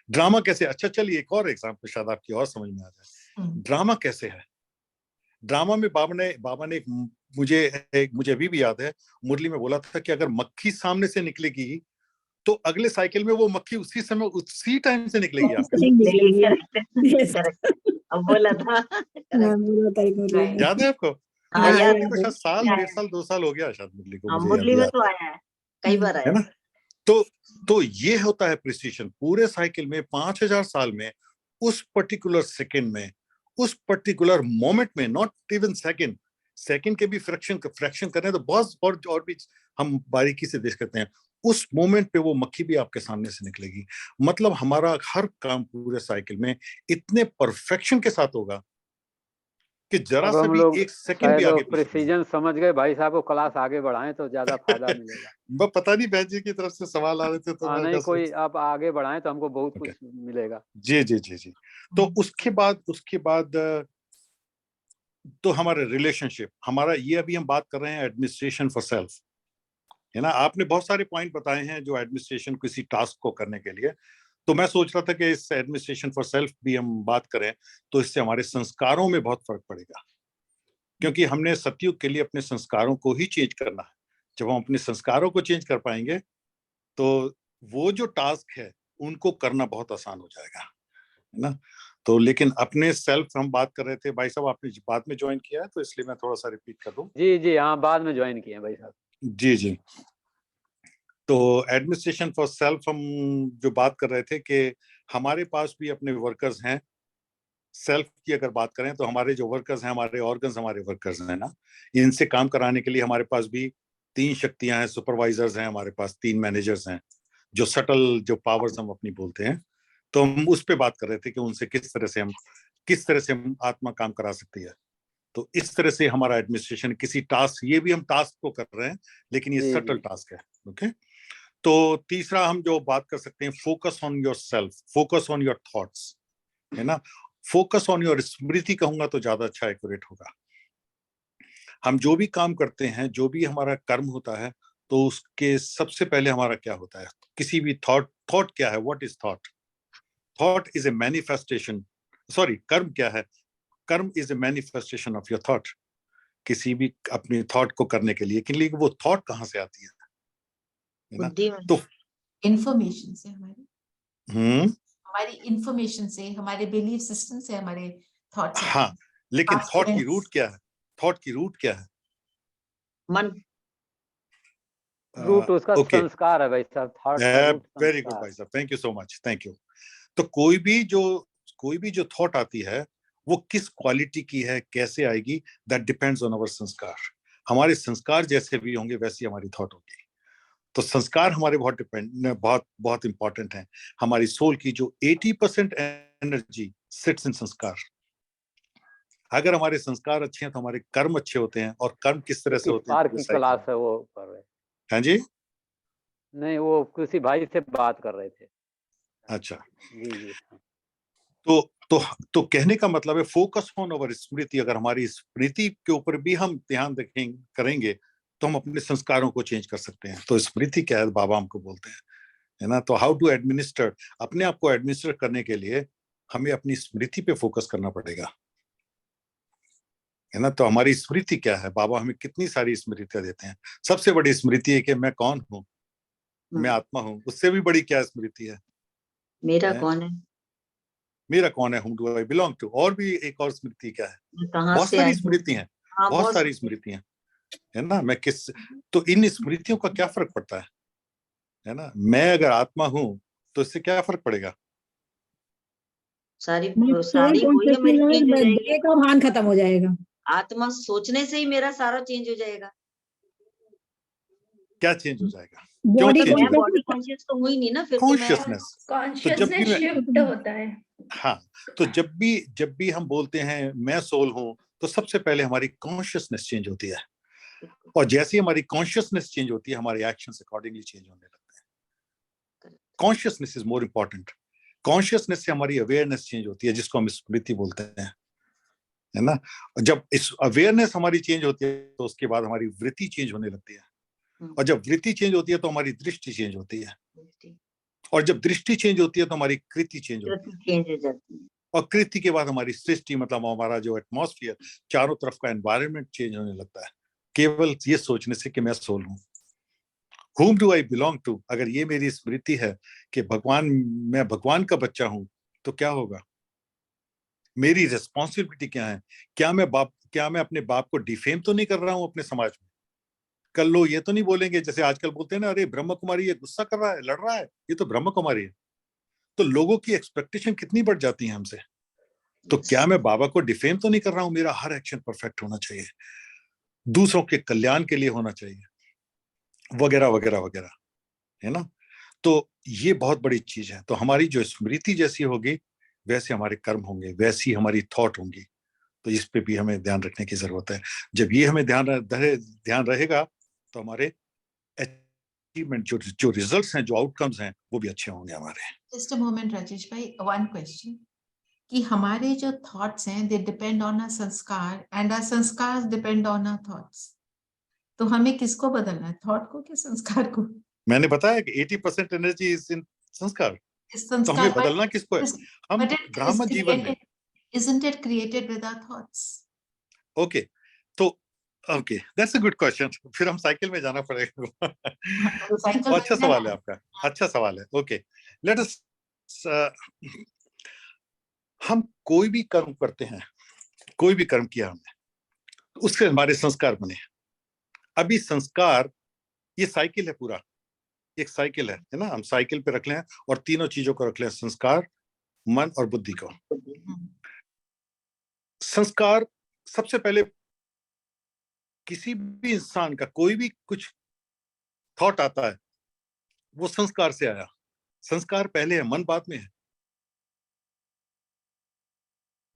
ड्रामा कैसे, अच्छा चलिए एक और एग्जांपल शायद आपकी और समझ में आ जाए। ड्रामा कैसे है? ड्रामा में बाबा ने मुझे अभी भी याद है, मुरली में बोला था कि अगर मक्खी सामने से निकलेगी तो अगले साइकिल में वो मक्खी उसी समय उसी टाइम से निकलेगी आपके साथ। अब बोला था, याद है आपको? हाँ, और याद मुरली को शायद साल, 1.5 साल, 2 साल हो गया शायद मुरली को, मुझे मुरली में याद तो आया है, कई बार है आया ना। तो ये होता है प्रिसीशन। पूरे साइकिल में 5000 साल में, उस पर्टिकुलर सेकंड में, उस पर्टिकुलर मोमेंट में, नॉट इवन सेकंड के भी फ्रैक्शन करने तो बहुत और भी हम बारीकी से देख सकते हैं। उस मोमेंट पे वो मक्खी भी आपके सामने से निकलेगी। मतलब हमारा हर काम पूरे साइकिल में इतने परफेक्शन के साथ होगा कि जरा अब सा हम भी लोग एक सेकंड भी आगे पीछे नहीं। प्रिसीजन समझ गए, भाई साहब को क्लास आगे बढ़ाएं तो ज्यादा फायदा मिलेगा। पता नहीं बहन जी की तरफ से सवाल आ रहे थे तो नहीं, कोई आप आगे बढ़ाएं तो हमको बहुत कुछ मिलेगा। जी। तो उसके बाद तो हमारे रिलेशनशिप, हमारा ये अभी हम बात कर रहे हैं एडमिनिस्ट्रेशन फॉर सेल्फ, है ना। आपने बहुत सारे पॉइंट बताए हैं जो एडमिनिस्ट्रेशन किसी टास्क को करने के लिए। तो मैं सोच रहा था कि इस एडमिनिस्ट्रेशन फॉर सेल्फ भी हम बात करें तो इससे हमारे संस्कारों में बहुत फर्क पड़ेगा, क्योंकि हमने सतयुग के लिए अपने संस्कारों को ही चेंज करना है। जब हम अपने संस्कारों को चेंज कर पाएंगे तो वो जो टास्क है उनको करना बहुत आसान हो जाएगा, है ना। तो लेकिन अपने सेल्फ हम बात कर रहे थे, भाई साहब आपने बाद में ज्वाइन किया है तो इसलिए मैं थोड़ा सा रिपीट कर दूं। जी हाँ, बाद में ज्वाइन किए भाई साहब। जी। तो एडमिनिस्ट्रेशन फॉर सेल्फ हम जो बात कर रहे थे कि हमारे पास भी अपने वर्कर्स हैं। सेल्फ की अगर बात करें तो हमारे जो वर्कर्स हैं, हमारे ऑर्गन्स हमारे वर्कर्स हैं ना, इनसे काम कराने के लिए हमारे पास भी 3 शक्तियां हैं, सुपरवाइजर्स हैं हमारे पास, 3 मैनेजर्स हैं, जो सटल जो पावर्स हम अपनी बोलते हैं। तो हम उस पे बात कर रहे थे कि उनसे किस तरह से हम आत्मा काम करा सकती है। तो इस तरह से हमारा एडमिनिस्ट्रेशन किसी टास्क, ये भी हम टास्क को कर रहे हैं लेकिन ये सटल टास्क है। ओके, तो तीसरा हम जो बात कर सकते हैं, focus on your self, focus on your thoughts, है ना। फोकस ऑन योर स्मृति कहूंगा तो ज्यादा अच्छा एक्यूरेट होगा। हम जो भी काम करते हैं, जो भी हमारा कर्म होता है, तो उसके सबसे पहले हमारा क्या होता है, किसी भी थॉट क्या है, what is thought? Thought is a manifestation, sorry, कर्म क्या है? कर्म is a manifestation of your thought. किसी भी अपनी थॉट को करने के लिए वो थॉट कहाँ से आती है ना। तो इंफॉर्मेशन से, हमारी इंफॉर्मेशन से, हमारे बिलीफ सिस्टम से हमारे थॉट्स। हाँ, लेकिन थॉट की रूट क्या है? थॉट की रूट क्या है? मन। रूट उसका संस्कार है भाई साहब, थॉट का रूट। वेरी गुड भाई साहब, thank you so much, thank you. तो कोई भी जो थॉट आती है वो किस क्वालिटी की है, कैसे आएगी, दैट डिपेंड्स ऑन आवर संस्कार। हमारे संस्कार जैसे भी होंगे वैसी हमारी थॉट होगी। तो संस्कार हमारे बहुत इंपॉर्टेंट हैं। हमारी सोल की जो 80% एनर्जी सिट्स इन संस्कार। अगर हमारे संस्कार अच्छे हैं तो हमारे कर्म अच्छे होते हैं। और कर्म किस तरह से होते हैं? की क्लास है वो कर रहे हैं। हाँ जी, नहीं, वो किसी भाई से बात कर रहे थे। अच्छा जी। तो कहने का मतलब है फोकस ऑन अवर स्मृति। अगर हमारी स्मृति के ऊपर भी हम ध्यान करेंगे तो हम अपने संस्कारों को चेंज कर सकते हैं। तो स्मृति क्या है, बाबा हमको बोलते हैं, है ना। तो हाउ टू एडमिनिस्टर, अपने आप को एडमिनिस्टर करने के लिए हमें अपनी स्मृति पे फोकस करना पड़ेगा, है ना। तो हमारी स्मृति क्या है? बाबा हमें कितनी सारी स्मृतियां देते हैं। सबसे बड़ी स्मृति है कि मैं कौन हूँ, मैं आत्मा हूँ। उससे भी बड़ी क्या स्मृति है? मेरा कौन है? मेरा कौन है, whom do I belong to। और भी एक और स्मृति क्या है, कहाँ बहुत से सारी आई? स्मृति हैं, हाँ, बहुत सारी स्मृतियां है ना। मैं किस, तो इन स्मृतियों का क्या फर्क पड़ता है ना। मैं अगर आत्मा हूं तो इससे क्या फर्क पड़ेगा। सारी My soul सारी वही है, मेरी consciousness चेंज हो में जाएगी। देह का भान खत्म हो जाएगा। आत्मा सोचने से ही मेरा सारा चेंज हो जाएगा। क्या चेंज हो जाएगा, क्यों बॉडी चेंज मैं होगा, बॉडी कॉन्शियस तो हुई नहीं ना, फिर तो मैं कॉन्शियसनेस। तो जब भी कॉन्शियसनेस मैं, शिफ्ट होता है। हाँ, तो जब भी हम बोलते हैं मैं सोल हूं, तो सबसे पहले हमारी कॉन्शियसनेस चेंज होती है, और जैसे ही हमारी कॉन्शियसनेस चेंज होती है, हमारे एक्शंस अकॉर्डिंगली चेंज होने लगते हैं। Consciousness is more important. Consciousness से हमारी अवेयरनेस चेंज होती है, जिसको हम स्मृति बोलते हैं, है ना। जब इस अवेयरनेस हमारी चेंज होती है, तो उसके बाद हमारी वृत्ति चेंज होने लगती है, और जब वृत्ति चेंज होती है तो हमारी दृष्टि चेंज होती है, और जब दृष्टि चेंज होती है तो हमारी कृति चेंज होती है, चेंज हो जाती है, और कृति के बाद हमारी सृष्टि, मतलब हमारा जो एटमॉस्फेयर, चारों तरफ का एनवायरनमेंट चेंज होने लगता है, केवल ये सोचने से कि मैं सोल हूं। Whom do I belong to? अगर ये मेरी स्मृति है कि मैं भगवान का बच्चा हूं, तो क्या होगा, मेरी रिस्पॉन्सिबिलिटी क्या है। क्या मैं अपने बाप को डिफेम तो नहीं कर रहा हूं अपने समाज में। कल लोग ये तो नहीं बोलेंगे, जैसे आजकल बोलते हैं ना, अरे ब्रह्म कुमारी ये गुस्सा कर रहा है, लड़ रहा है, ये तो ब्रह्म कुमारी है। तो लोगों की एक्सपेक्टेशन कितनी बढ़ जाती है हमसे। तो क्या मैं बाबा को डिफेम तो नहीं कर रहा हूं। मेरा हर एक्शन परफेक्ट होना चाहिए, दूसरों के कल्याण के लिए होना चाहिए, वगैरह वगैरह वगैरह, है ना। तो ये बहुत बड़ी चीज है। तो हमारी जो स्मृति जैसी होगी, वैसे हमारे कर्म होंगे, वैसी हमारी थॉट होंगी। तो इस पे भी हमें ध्यान रखने की जरूरत है। जब ये हमें ध्यान रहेगा, तो हमारे अचीवमेंट, जो रिजल्ट्स हैं, जो आउटकम्स हैं, वो भी अच्छे होंगे हमारे। जस्ट अ मोमेंट राजेश भाई, वन क्वेश्चन, कि हमारे जो थॉट्स हैं दे डिपेंड ऑन अ संस्कार, एंड अ संस्कार डिपेंड ऑन अ थॉट्स। तो हमें किसको बदलना है, थॉट को कि संस्कार को? मैंने बताया कि 80% एनर्जी इज इन संस्कार। इस तो हमें संस्कार बदलना किसको है, हम ब्राह्मण जीवन में। Isn't it created with our thoughts? Okay, तो okay, that's a good question. फिर हम साइकिल में जाना पड़ेगा। तो साइकिल अच्छा सवाल है आपका, अच्छा सवाल है। ओके, लेट अस, हम कोई भी कर्म करते हैं, कोई भी कर्म किया हमने, उससे हमारे संस्कार बने। अभी संस्कार, ये साइकिल है पूरा, एक साइकिल है ना। हम साइकिल पे रख लें और तीनों चीजों को रख लें, संस्कार, मन और बुद्धि को। संस्कार सबसे पहले, किसी भी इंसान का कोई भी कुछ थॉट आता है, वो संस्कार से आया। संस्कार पहले है, मन बाद में है।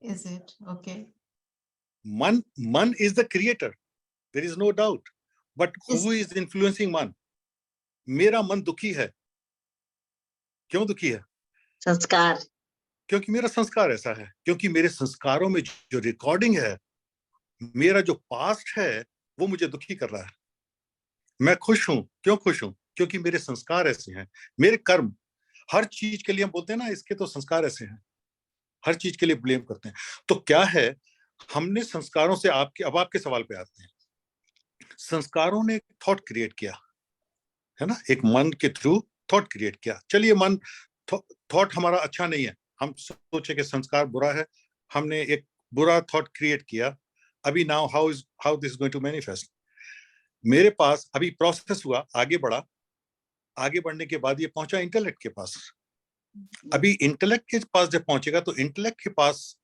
Is it? Okay. मन is the creator, there is no doubt, but who is influencing मन। मेरा मन दुखी है, क्यों दुखी है? संस्कार, क्योंकि मेरा संस्कार ऐसा है, क्योंकि मेरे संस्कारों में जो रिकॉर्डिंग है, मेरा जो पास्ट है, वो मुझे दुखी कर रहा है। मैं खुश हूं, क्यों खुश हूं? क्योंकि मेरे संस्कार ऐसे हैं, मेरे कर्म। हर चीज के लिए हम बोलते हैं ना, इसके तो संस्कार ऐसे हैं, हर चीज के लिए ब्लेम करते हैं। तो क्या है, हमने संस्कारों से अब आपके सवाल पे आते हैं। संस्कारों ने थॉट क्रिएट किया, है ना, एक मन के थ्रू थॉट क्रिएट किया। चलिए, मन थॉट हमारा अच्छा नहीं है, हम सोचे कि संस्कार बुरा है, हमने एक बुरा थॉट क्रिएट किया। अभी now how this is going to manifest. मेरे पास अभी प्रोसेस हुआ, आगे बढ़ा, आगे बढ़ने के बाद ये पहुंचा इंटेलेक्ट के पास। अभी इंटेलेक्ट के पास जब पहुंचेगा, तो इंटेलेक्ट के पास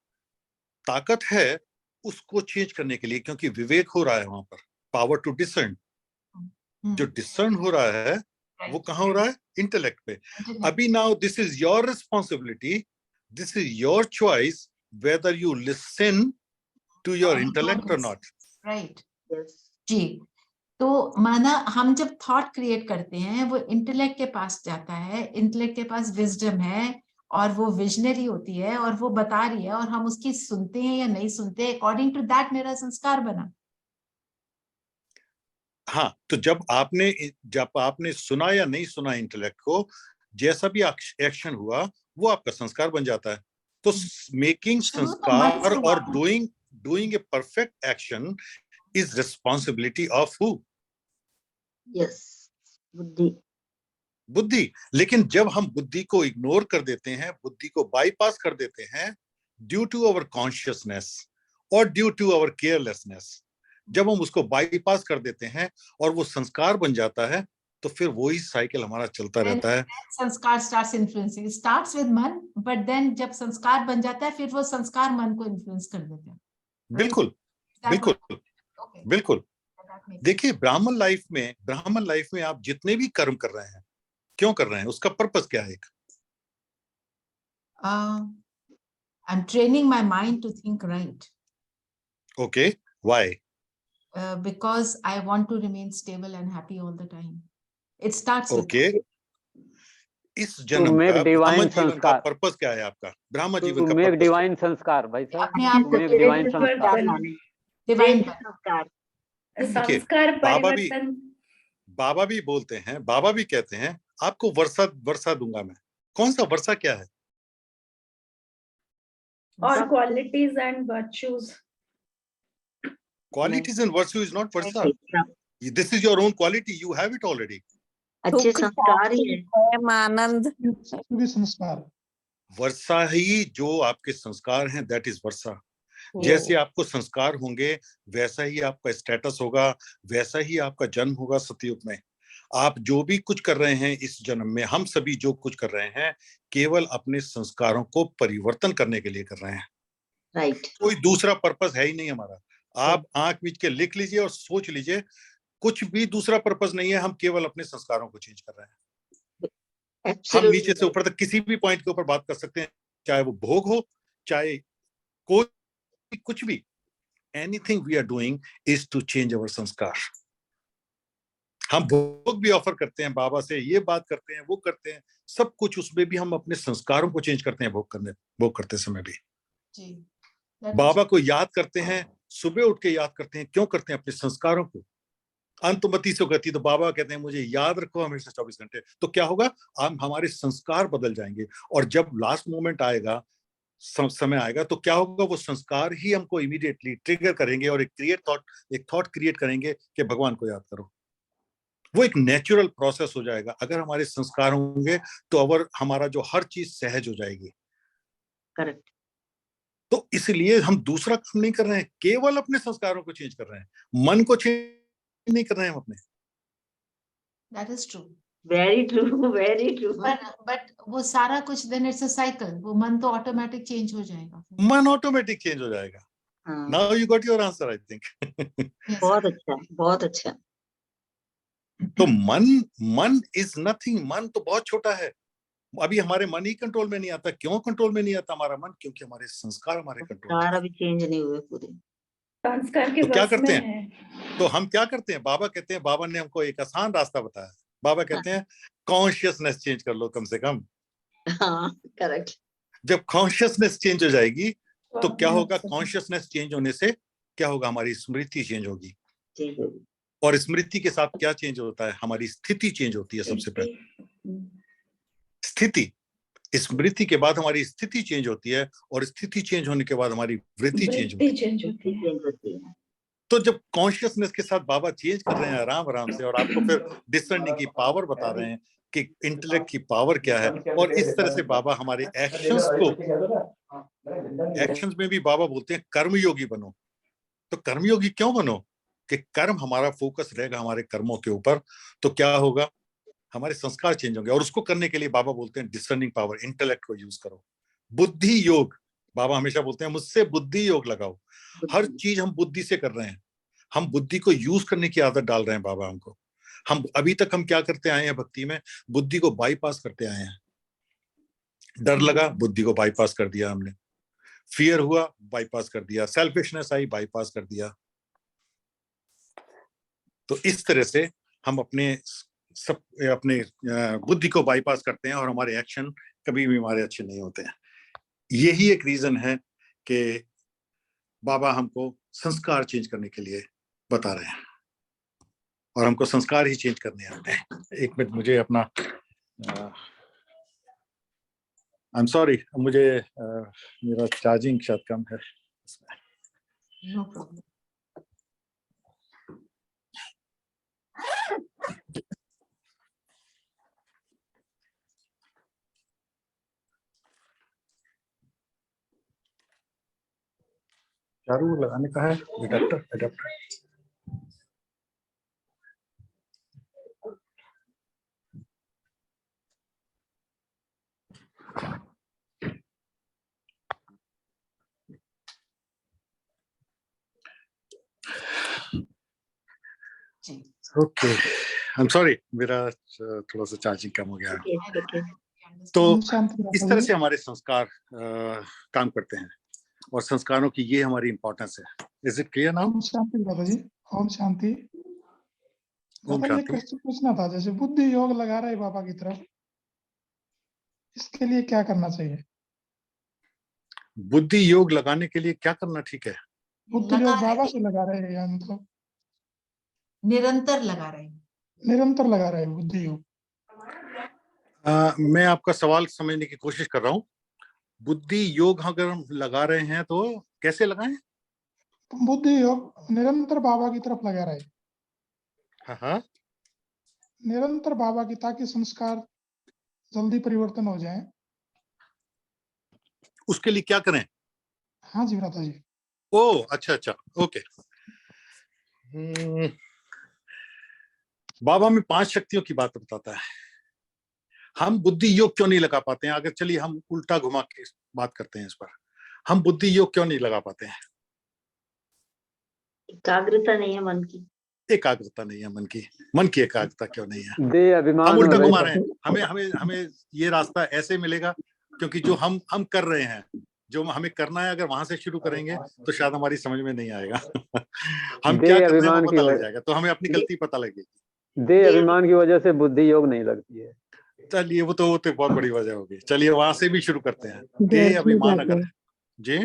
ताकत है उसको चेंज करने के लिए, क्योंकि विवेक हो रहा है वहां पर, पावर टू डिसर्न। जो डिसर्न हो रहा है, वो कहाँ हो रहा है? इंटेलेक्ट पे। अभी now this is your responsibility, this is your choice, whether you listen to your intellect or not. Right जी। तो माना हम जब थॉट क्रिएट करते हैं, वो इंटेलेक्ट के पास जाता है, इंटेलेक्ट के पास विजडम है, और वो विजनरी होती है, और वो बता रही है, और हम उसकी सुनते हैं या नहीं सुनते, अकॉर्डिंग टू दैट मेरा संस्कार बना। हाँ, तो जब आपने सुना या नहीं सुना इंटेलेक्ट को, जैसा भी एक्शन हुआ, वो आपका संस्कार बन जाता है। तो मेकिंग संस्कार और doing a perfect action is responsibility of who? Yes, बुद्धि। बुद्धि। लेकिन जब हम बुद्धि को इग्नोर कर देते हैं, बुद्धि को बाईपास कर देते हैं ड्यू टू अवर कॉन्शियसनेस और ड्यू टू अवर केयरलेसनेस, जब हम उसको बाईपास कर देते हैं और वो संस्कार बन जाता है, तो फिर वही साइकिल हमारा चलता रहता है। संस्कार स्टार्ट्स इन्फ्लुएंसिंग, स्टार्ट्स विद मन, बट देन जब संस्कार बन जाता है फिर वो संस्कार मन को इन्फ्लुएंस कर देते हैं। बिल्कुल बिल्कुल बिल्कुल। देखिए, ब्राह्मण लाइफ में आप जितने भी कर्म कर रहे हैं, क्यों कर रहे हैं, उसका पर्पस क्या है? एक I'm training my mind to think right. Okay, why? Because I want to remain stable and happy all the time. It starts with Okay. इस जन्म का ब्राह्मण जीवन का पर्पस क्या है आपका? ब्राह्मण जीवन का पर्पस डिवाइन संस्कार भाई साहब, अपने आप को डिवाइन संस्कार, डिवाइन संस्कार परिवर्तन। बाबा भी बोलते हैं, बाबा भी कहते हैं आपको वर्षा दूंगा मैं। कौन सा वर्षा क्या है? और qualities and virtues. Qualities and virtue is not Varsha. This is your own quality. You have it already. अच्छे संस्कार ही है, आनंद संस्कार। वर्षा ही जो आपके संस्कार हैं, that is वर्षा। जैसे आपको संस्कार होंगे वैसा ही आपका स्टेटस होगा, वैसा ही आपका जन्म होगा सतयुग में। आप जो भी कुछ कर रहे हैं इस जन्म में, हम सभी जो कुछ कर रहे हैं केवल अपने संस्कारों को परिवर्तन करने के लिए कर रहे हैं। राइट। कोई दूसरा पर्पस है ही नहीं हमारा। आप आंख मीच के लिख लीजिए और सोच लीजिए, कुछ भी दूसरा पर्पस नहीं है। हम केवल अपने संस्कारों को चेंज कर रहे हैं। हम नीचे से ऊपर तक किसी भी पॉइंट के ऊपर बात कर सकते हैं, चाहे वो भोग हो, चाहे कोई कुछ भी। Anything we are doing is to change our संस्कार। हम भोग भी ऑफर करते हैं बाबा से, ये बात करते हैं, वो करते हैं, सब कुछ उसमें भी हम अपने संस्कारों को चेंज करते हैं। भोग करते समय भी बाबा को याद करते हैं, सुबह उठ के याद करते हैं। क्यों करते हैं? अपने संस्कारों को। अंतमति से गति, तो बाबा कहते हैं मुझे याद रखो हमेशा 24 घंटे। तो क्या होगा? हमारे संस्कार बदल जाएंगे, और जब लास्ट मोमेंट आएगा, समय आएगा, तो क्या होगा? वो संस्कार ही हमको इमीडिएटली ट्रिगर करेंगे और एक थॉट क्रिएट करेंगे कि भगवान को याद करो। वो एक नेचुरल प्रोसेस हो जाएगा। अगर हमारे संस्कार होंगे तो हमारा जो हर चीज सहज हो जाएगी। करेक्ट। तो इसलिए हम दूसरा काम नहीं कर रहे हैं, केवल अपने संस्कारों को चेंज कर रहे हैं, मन को चेंज नहीं कर रहे हैं हम अपने। That is true. Very true, very true. But वो सारा कुछ then it's a cycle. वो मन तो ऑटोमेटिक चेंज हो जाएगा। मन ऑटोमेटिक चेंज हो जाएगा। Now you got your answer, I think. बहुत अच्छा, बहुत अच्छा। तो मन इज नथिंग। मन तो बहुत छोटा है। अभी हमारे मन ही कंट्रोल में नहीं आता। क्यों कंट्रोल में नहीं आता हमारा मन? क्योंकि हमारे संस्कार हमारे कंट्रोल में अभी चेंज नहीं हुए पूरे। संस्कार के तो क्या करते हैं? तो हम क्या करते हैं? बाबा कहते हैं, बाबा ने हमको एक आसान रास्ता बताया। बाबा कहते हैं कॉन्शियसनेस चेंज कर लो कम से कम। हाँ, करेक्ट। जब कॉन्शियसनेस चेंज हो जाएगी तो क्या होगा? कॉन्शियसनेस चेंज होने से क्या होगा? हमारी स्मृति चेंज होगी। और स्मृति के साथ क्या चेंज होता है? हमारी स्थिति चेंज होती है। सबसे पहले स्थिति, स्मृति के बाद हमारी स्थिति चेंज होती है, और स्थिति चेंज होने के बाद हमारी वृत्ति चेंज होती है। तो जब कॉन्शियसनेस के साथ बाबा चेंज कर रहे हैं आराम आराम से, और आपको फिर डिसर्निंग की पावर बता रहे हैं कि इंटेलेक्ट की पावर क्या है, और इस तरह से बाबा हमारे एक्शंस में भी बाबा बोलते हैं कर्मयोगी बनो। तो कर्मयोगी क्यों बनो? कि कर्म हमारा फोकस रहेगा हमारे कर्मों के ऊपर, तो क्या होगा? हमारे संस्कार चेंज होंगे। और उसको करने के लिए बाबा बोलते हैं डिसर्निंग पावर, इंटेलेक्ट को यूज करो। बुद्धि योग, बाबा हमेशा बोलते हैं मुझसे बुद्धि योग लगाओ। हर चीज हम बुद्धि से कर रहे हैं। हम बुद्धि को यूज करने की आदत डाल रहे हैं बाबा हमको। हम अभी तक हम क्या करते आए हैं भक्ति में? बुद्धि को बाईपास करते आए हैं। डर लगा, बुद्धि को बाईपास कर दिया हमने। फियर हुआ, बाईपास कर दिया। सेल्फिशनेस आई, बाईपास कर दिया। तो इस तरह से हम अपने बुद्धि को बाईपास करते हैं, और हमारे एक्शन कभी भी हमारे अच्छे नहीं होते हैं। यही एक रीजन है कि बाबा हमको संस्कार चेंज करने के लिए बता रहे हैं, और हमको संस्कार ही चेंज करने आते हैं। एक मिनट, मुझे अपना आई एम सॉरी, मुझे मेरा चार्जिंग शायद कम है। No problem. चारू लगाने का है adapter adapter. Okay, I am sorry, मेरा थोड़ा सा चार्जिंग कम हो गया है। तो इस तरह से हमारे संस्कार काम करते हैं और संस्कारों की ये हमारी इंपॉर्टेंस है। Is it clear now? ओम शांति दादाजी, ओम शांति। ओम दादा ये शांति। क्वेश्चन पूछना था, जैसे बुद्धि योग लगा रहे बाबा की तरफ, इसके लिए क्या करना चाहिए? बुद्धि योग लगाने के लिए क्या करना ठीक है? बुद्धि योग बाबा से लगा रहे हैं या मतलब निरंतर लगा रहे हैं? निरंतर लगा रहे हैं बुद्धि योग। मैं आपका सवाल समझने की कोशिश कर रहा हूँ। बुद्धि योग अगर हम लगा रहे हैं तो कैसे लगाएं? बुद्धि योग निरंतर बाबा की तरफ लगा रहे, हाँ, निरंतर बाबा की, ताकि संस्कार जल्दी परिवर्तन हो जाए। उसके लिए क्या करें? हाँ जी भ्राता जी। ओ अच्छा अच्छा, ओके। बाबा में 5 शक्तियों की बात बताता है। हम बुद्धि योग क्यों नहीं लगा पाते हैं? अगर चलिए हम उल्टा घुमा के बात करते हैं इस पर, हम बुद्धि योग क्यों नहीं लगा पाते हैं? एकाग्रता नहीं है मन की। एकाग्रता नहीं है मन की। मन की एकाग्रता क्यों नहीं है? दे अभिमान हम उल्टा हो रहे घुमा हैं। रहे हैं। हमें हमें हमें ये रास्ता ऐसे मिलेगा क्योंकि जो हम कर रहे हैं, जो हमें करना है, अगर वहां से शुरू करेंगे तो शायद हमारी समझ में नहीं आएगा। हम दे क्या कर रहे हैं अभिमान वो की पता लग वजह- जाएगा, तो हमें अपनी गलती पता लगेगी। दे अभिमान की वजह से बुद्धि योग नहीं लगती है। चलिए वो तो बहुत बड़ी वजह होगी। चलिए वहां से भी शुरू करते हैं। दे व्यर्थ में अभिमान जाते अगर हैं, जी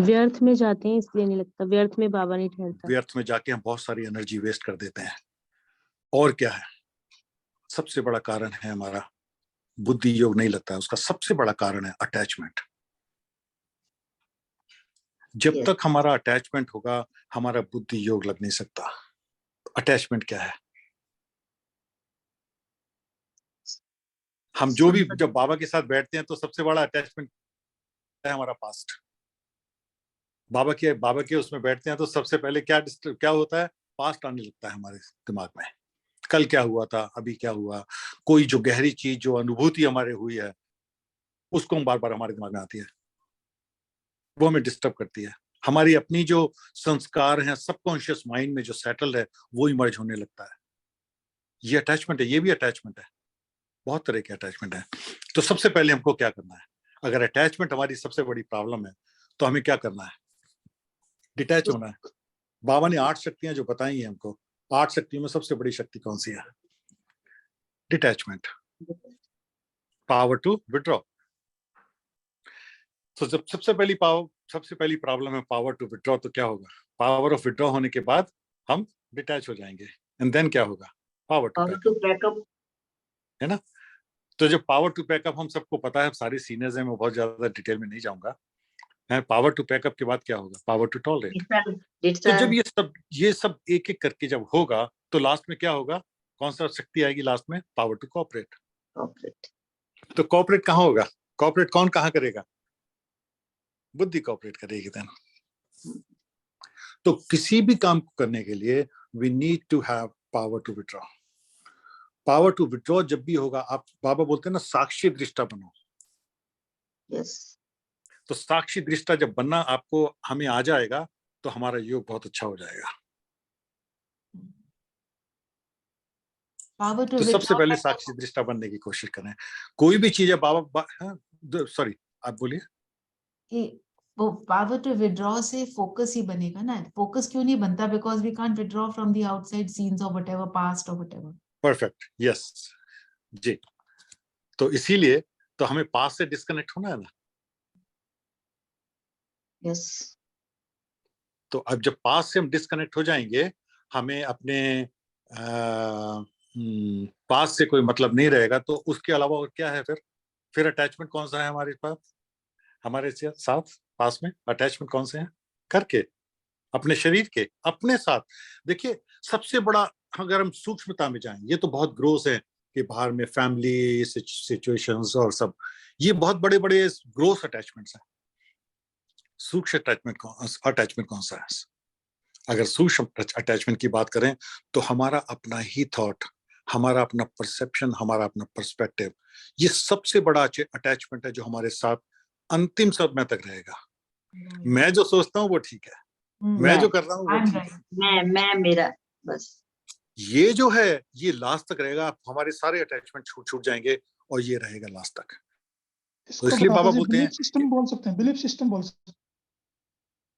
व्यर्थ में जाते हैं इसलिए नहीं लगता, व्यर्थ में बाबा नहीं ठहरता। व्यर्थ में जाके हम बहुत सारी एनर्जी वेस्ट कर देते हैं। और क्या है सबसे बड़ा कारण है हमारा बुद्धि योग नहीं लगता है, उसका सबसे बड़ा कारण है अटैचमेंट। जब तक हमारा अटैचमेंट होगा हमारा बुद्धि योग लग नहीं सकता। अटैचमेंट क्या है? हम जो भी जब बाबा के साथ बैठते हैं तो सबसे बड़ा अटैचमेंट है हमारा पास्ट। बाबा के उसमें बैठते हैं तो सबसे पहले क्या होता है? पास्ट आने लगता है हमारे दिमाग में। कल क्या हुआ था, अभी क्या हुआ, कोई जो गहरी चीज, जो अनुभूति हमारे हुई है, उसको हम बार बार हमारे दिमाग में आती है, वो हमें डिस्टर्ब करती है। हमारी अपनी जो संस्कार हैं सबकॉन्शियस माइंड में जो सेटल है वो इमर्ज होने लगता है। ये अटैचमेंट है, ये भी अटैचमेंट है। बहुत तरह के अटैचमेंट है। तो सबसे पहले हमको क्या करना है? अगर अटैचमेंट हमारी सबसे बड़ी प्रॉब्लम है तो हमें क्या करना है? डिटैच होना है। बाबा ने 8 शक्तियां जो बताई हैं हमको, 8 शक्तियों में सबसे बड़ी शक्ति कौन सी है? Detachment, power to withdraw. तो जब सबसे पहली प्रॉब्लम है पावर टू विड्रॉ, तो क्या होगा? पावर ऑफ विड्रॉ होने के बाद हम डिटैच हो जाएंगे, एंड देन क्या होगा? पावर टू बैकअप, है ना? तो जब पावर टू बैकअप हम सबको पता है, सारे सीनियर्स हैं, मैं बहुत ज्यादा डिटेल में नहीं जाऊंगा। पावर टू बैकअप के बाद क्या होगा? Power to tolerate. तो जब ये सब एक एक करके जब होगा तो लास्ट में क्या होगा? कौन सा शक्ति आएगी लास्ट में? Power to cooperate. तो कोऑपरेट कहाँ होगा? कोऑपरेट कौन कहाँ करेगा? बुद्धि कोऑपरेट करेगी देन। तो किसी भी काम को करने के लिए we need to have power to withdraw. Power to withdraw जब भी होगा, आप बाबा बोलते हैं ना, साक्षी दृष्टा बनो। तो साक्षी दृष्टा जब बनना आपको हमें आ जाएगा तो हमारा योग बहुत अच्छा हो जाएगा। तो सबसे पहले साक्षी दृष्टा बनने की कोशिश करें। कोई भी चीज है बाबा, सॉरी आप बोलिए। कि वो पावर टू विड्रॉ से फोकस ही बनेगा ना। फोकस क्यों नहीं बनता? Because we can't withdraw from the outside scenes और व्हाटएवर पास्ट और व्हाटएवर। परफेक्ट, यस जी। तो इसीलिए तो हमें पास्ट से डिस्कनेक्ट होना है ना। यस। तो अब जब पास्ट से हम डिस्कनेक्ट हो जाएंगे, हमें अपने पास्ट से कोई मतलब नहीं रहेगा। तो उसके अलावा और क्या है फिर अटैचमेंट कौन सा है हमारे पास, हमारे साथ? पास में अटैचमेंट कौन से हैं? करके अपने शरीर के, अपने साथ। देखिए सबसे बड़ा, अगर हम सूक्ष्मता में जाएं, ये तो बहुत ग्रोस है कि बाहर में फैमिली सिचुएशंस और सब, ये बहुत बड़े बड़े ग्रोस अटैचमेंट्स हैं। सूक्ष्म अटैचमेंट कौन सा है? अगर सूक्ष्म अटैचमेंट की बात करें तो हमारा अपना ही थॉट, हमारा अपना परसेप्शन, हमारा अपना पर्सपेक्टिव, ये सबसे बड़ा अटैचमेंट है जो हमारे साथ अंतिम समय तक रहेगा। मैं जो सोचता हूँ वो ठीक है, मैं जो कर रहा हूँ वो ठीक है, मैं मेरा, बस ये जो है ये लास्ट तक रहेगा। हमारे सारे अटैचमेंट छूट जाएंगे और ये रहेगा लास्ट तक। तो इसलिए बाबा बोलते हैं, बिलीफ सिस्टम बोल सकते हैं, बिलीफ सिस्टम बोल सकते हैं,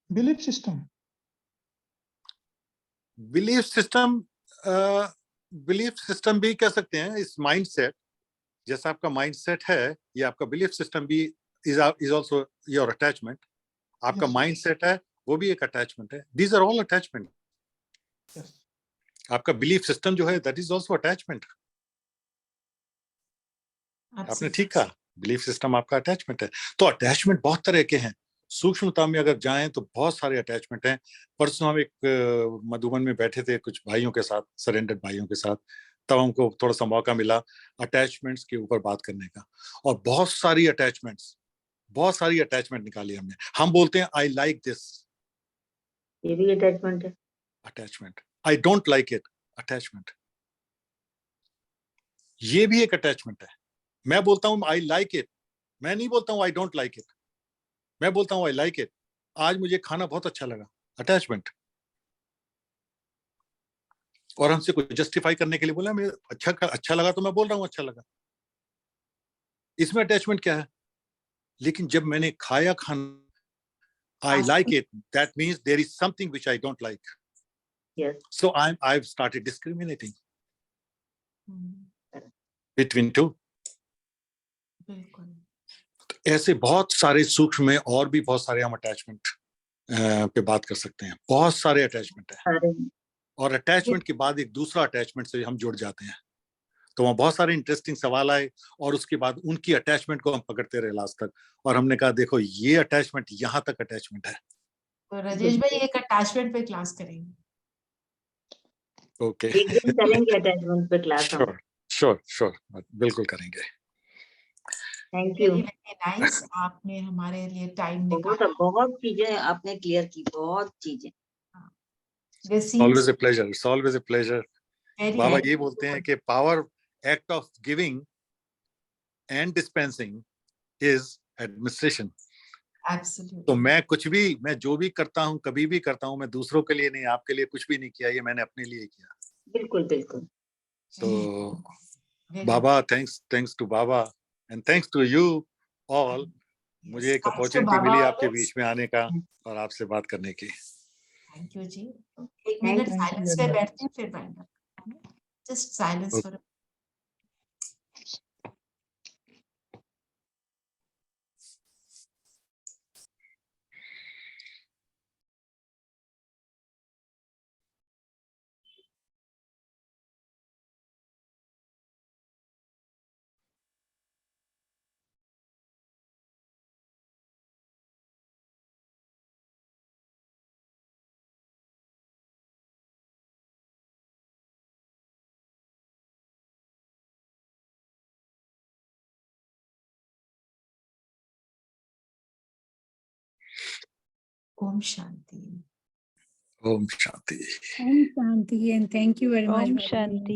बिलीफ सिस्टम, बिलीफ सिस्टम भी कह सकते हैं। इस माइंडसेट, जैसा आपका माइंडसेट है, ये आपका बिलीफ सिस्टम भी इज आल्सो योर अटैचमेंट। आपका माइंडसेट है, वो भी एक अटैचमेंट है। These are all attachment. आपका बिलीफ सिस्टम जो है, दैट इज आल्सो अटैचमेंट। आपने ठीक कहा, बिलीफ सिस्टम आपका अटैचमेंट है। तो अटैचमेंट बहुत तरह के हैं। सूक्ष्मता में अगर जाएं तो बहुत सारे अटैचमेंट हैं। परसों हम एक मधुबन में बैठे थे कुछ भाइयों के साथ, सरेंडर्ड भाइयों के साथ, तब हमको थोड़ा सा मौका मिला अटैचमेंट्स के ऊपर बात करने का, और बहुत सारी अटैचमेंट निकाली हमने। हम बोलते हैं आई लाइक दिस, ये भी अटैचमेंट है। Attachment. I don't like it, attachment. ये भी एक अटैचमेंट है। मैं बोलता हूं आई लाइक इट, मैं नहीं बोलता हूं आई डोंट लाइक इट, मैं बोलता हूं आई लाइक इट। आज मुझे खाना बहुत अच्छा लगा, अटैचमेंट। और हमसे कुछ जस्टिफाई करने के लिए बोला, मैं अच्छा लगा तो मैं बोल रहा हूं अच्छा लगा। इसमें अटैचमेंट क्या है? लेकिन जब मैंने खाया खाना, I like it, that means there is something which I don't like. Yes. So I've started discriminating between two. ऐसे बहुत सारे सूक्ष्म में और भी बहुत सारे हम अटैचमेंट पे बात कर सकते हैं। बहुत सारे अटैचमेंट है, और अटैचमेंट के बाद एक दूसरा अटैचमेंट से हम जुड़ जाते हैं। तो वहाँ बहुत सारे इंटरेस्टिंग सवाल आए, और उसके बाद उनकी अटैचमेंट को हम पकड़ते रहे लास्ट तक, और हमने कहा देखो ये अटैचमेंट, यहाँ तक अटैचमेंट है। तो राजेश भाई एक अटैचमेंट पे क्लास करेंगे। ओके, एक दिन करेंगे अटैचमेंट पे क्लास हम। श्योर, बिल्कुल करेंगे। Thank you. नाइस, आपने हमारे लिए टाइम निकाला। बहुत चीजें आपने क्लियर की, बहुत चीजें। Always a pleasure. It's always a pleasure. बाबा ये बोलते हैं कि power act of giving and dispensing is administration. Absolutely. तो मैं जो भी करता हूँ, कभी भी करता हूँ, मैं दूसरों के लिए नहीं, आपके लिए कुछ भी नहीं किया, ये मैंने अपने लिए किया। बिल्कुल बिल्कुल। तो बाबा, thanks to Baba and thanks to you all. मुझे एक अपॉर्चुनिटी मिली आपके बीच में आने का और आपसे बात करने की। थैंक यू जी। एक मिनट साइलेंस पे बैठते हैं, फिर बैठना। Just silence for Om Shanti. Om Shanti. Om Shanti, and thank you very much. Om Shanti.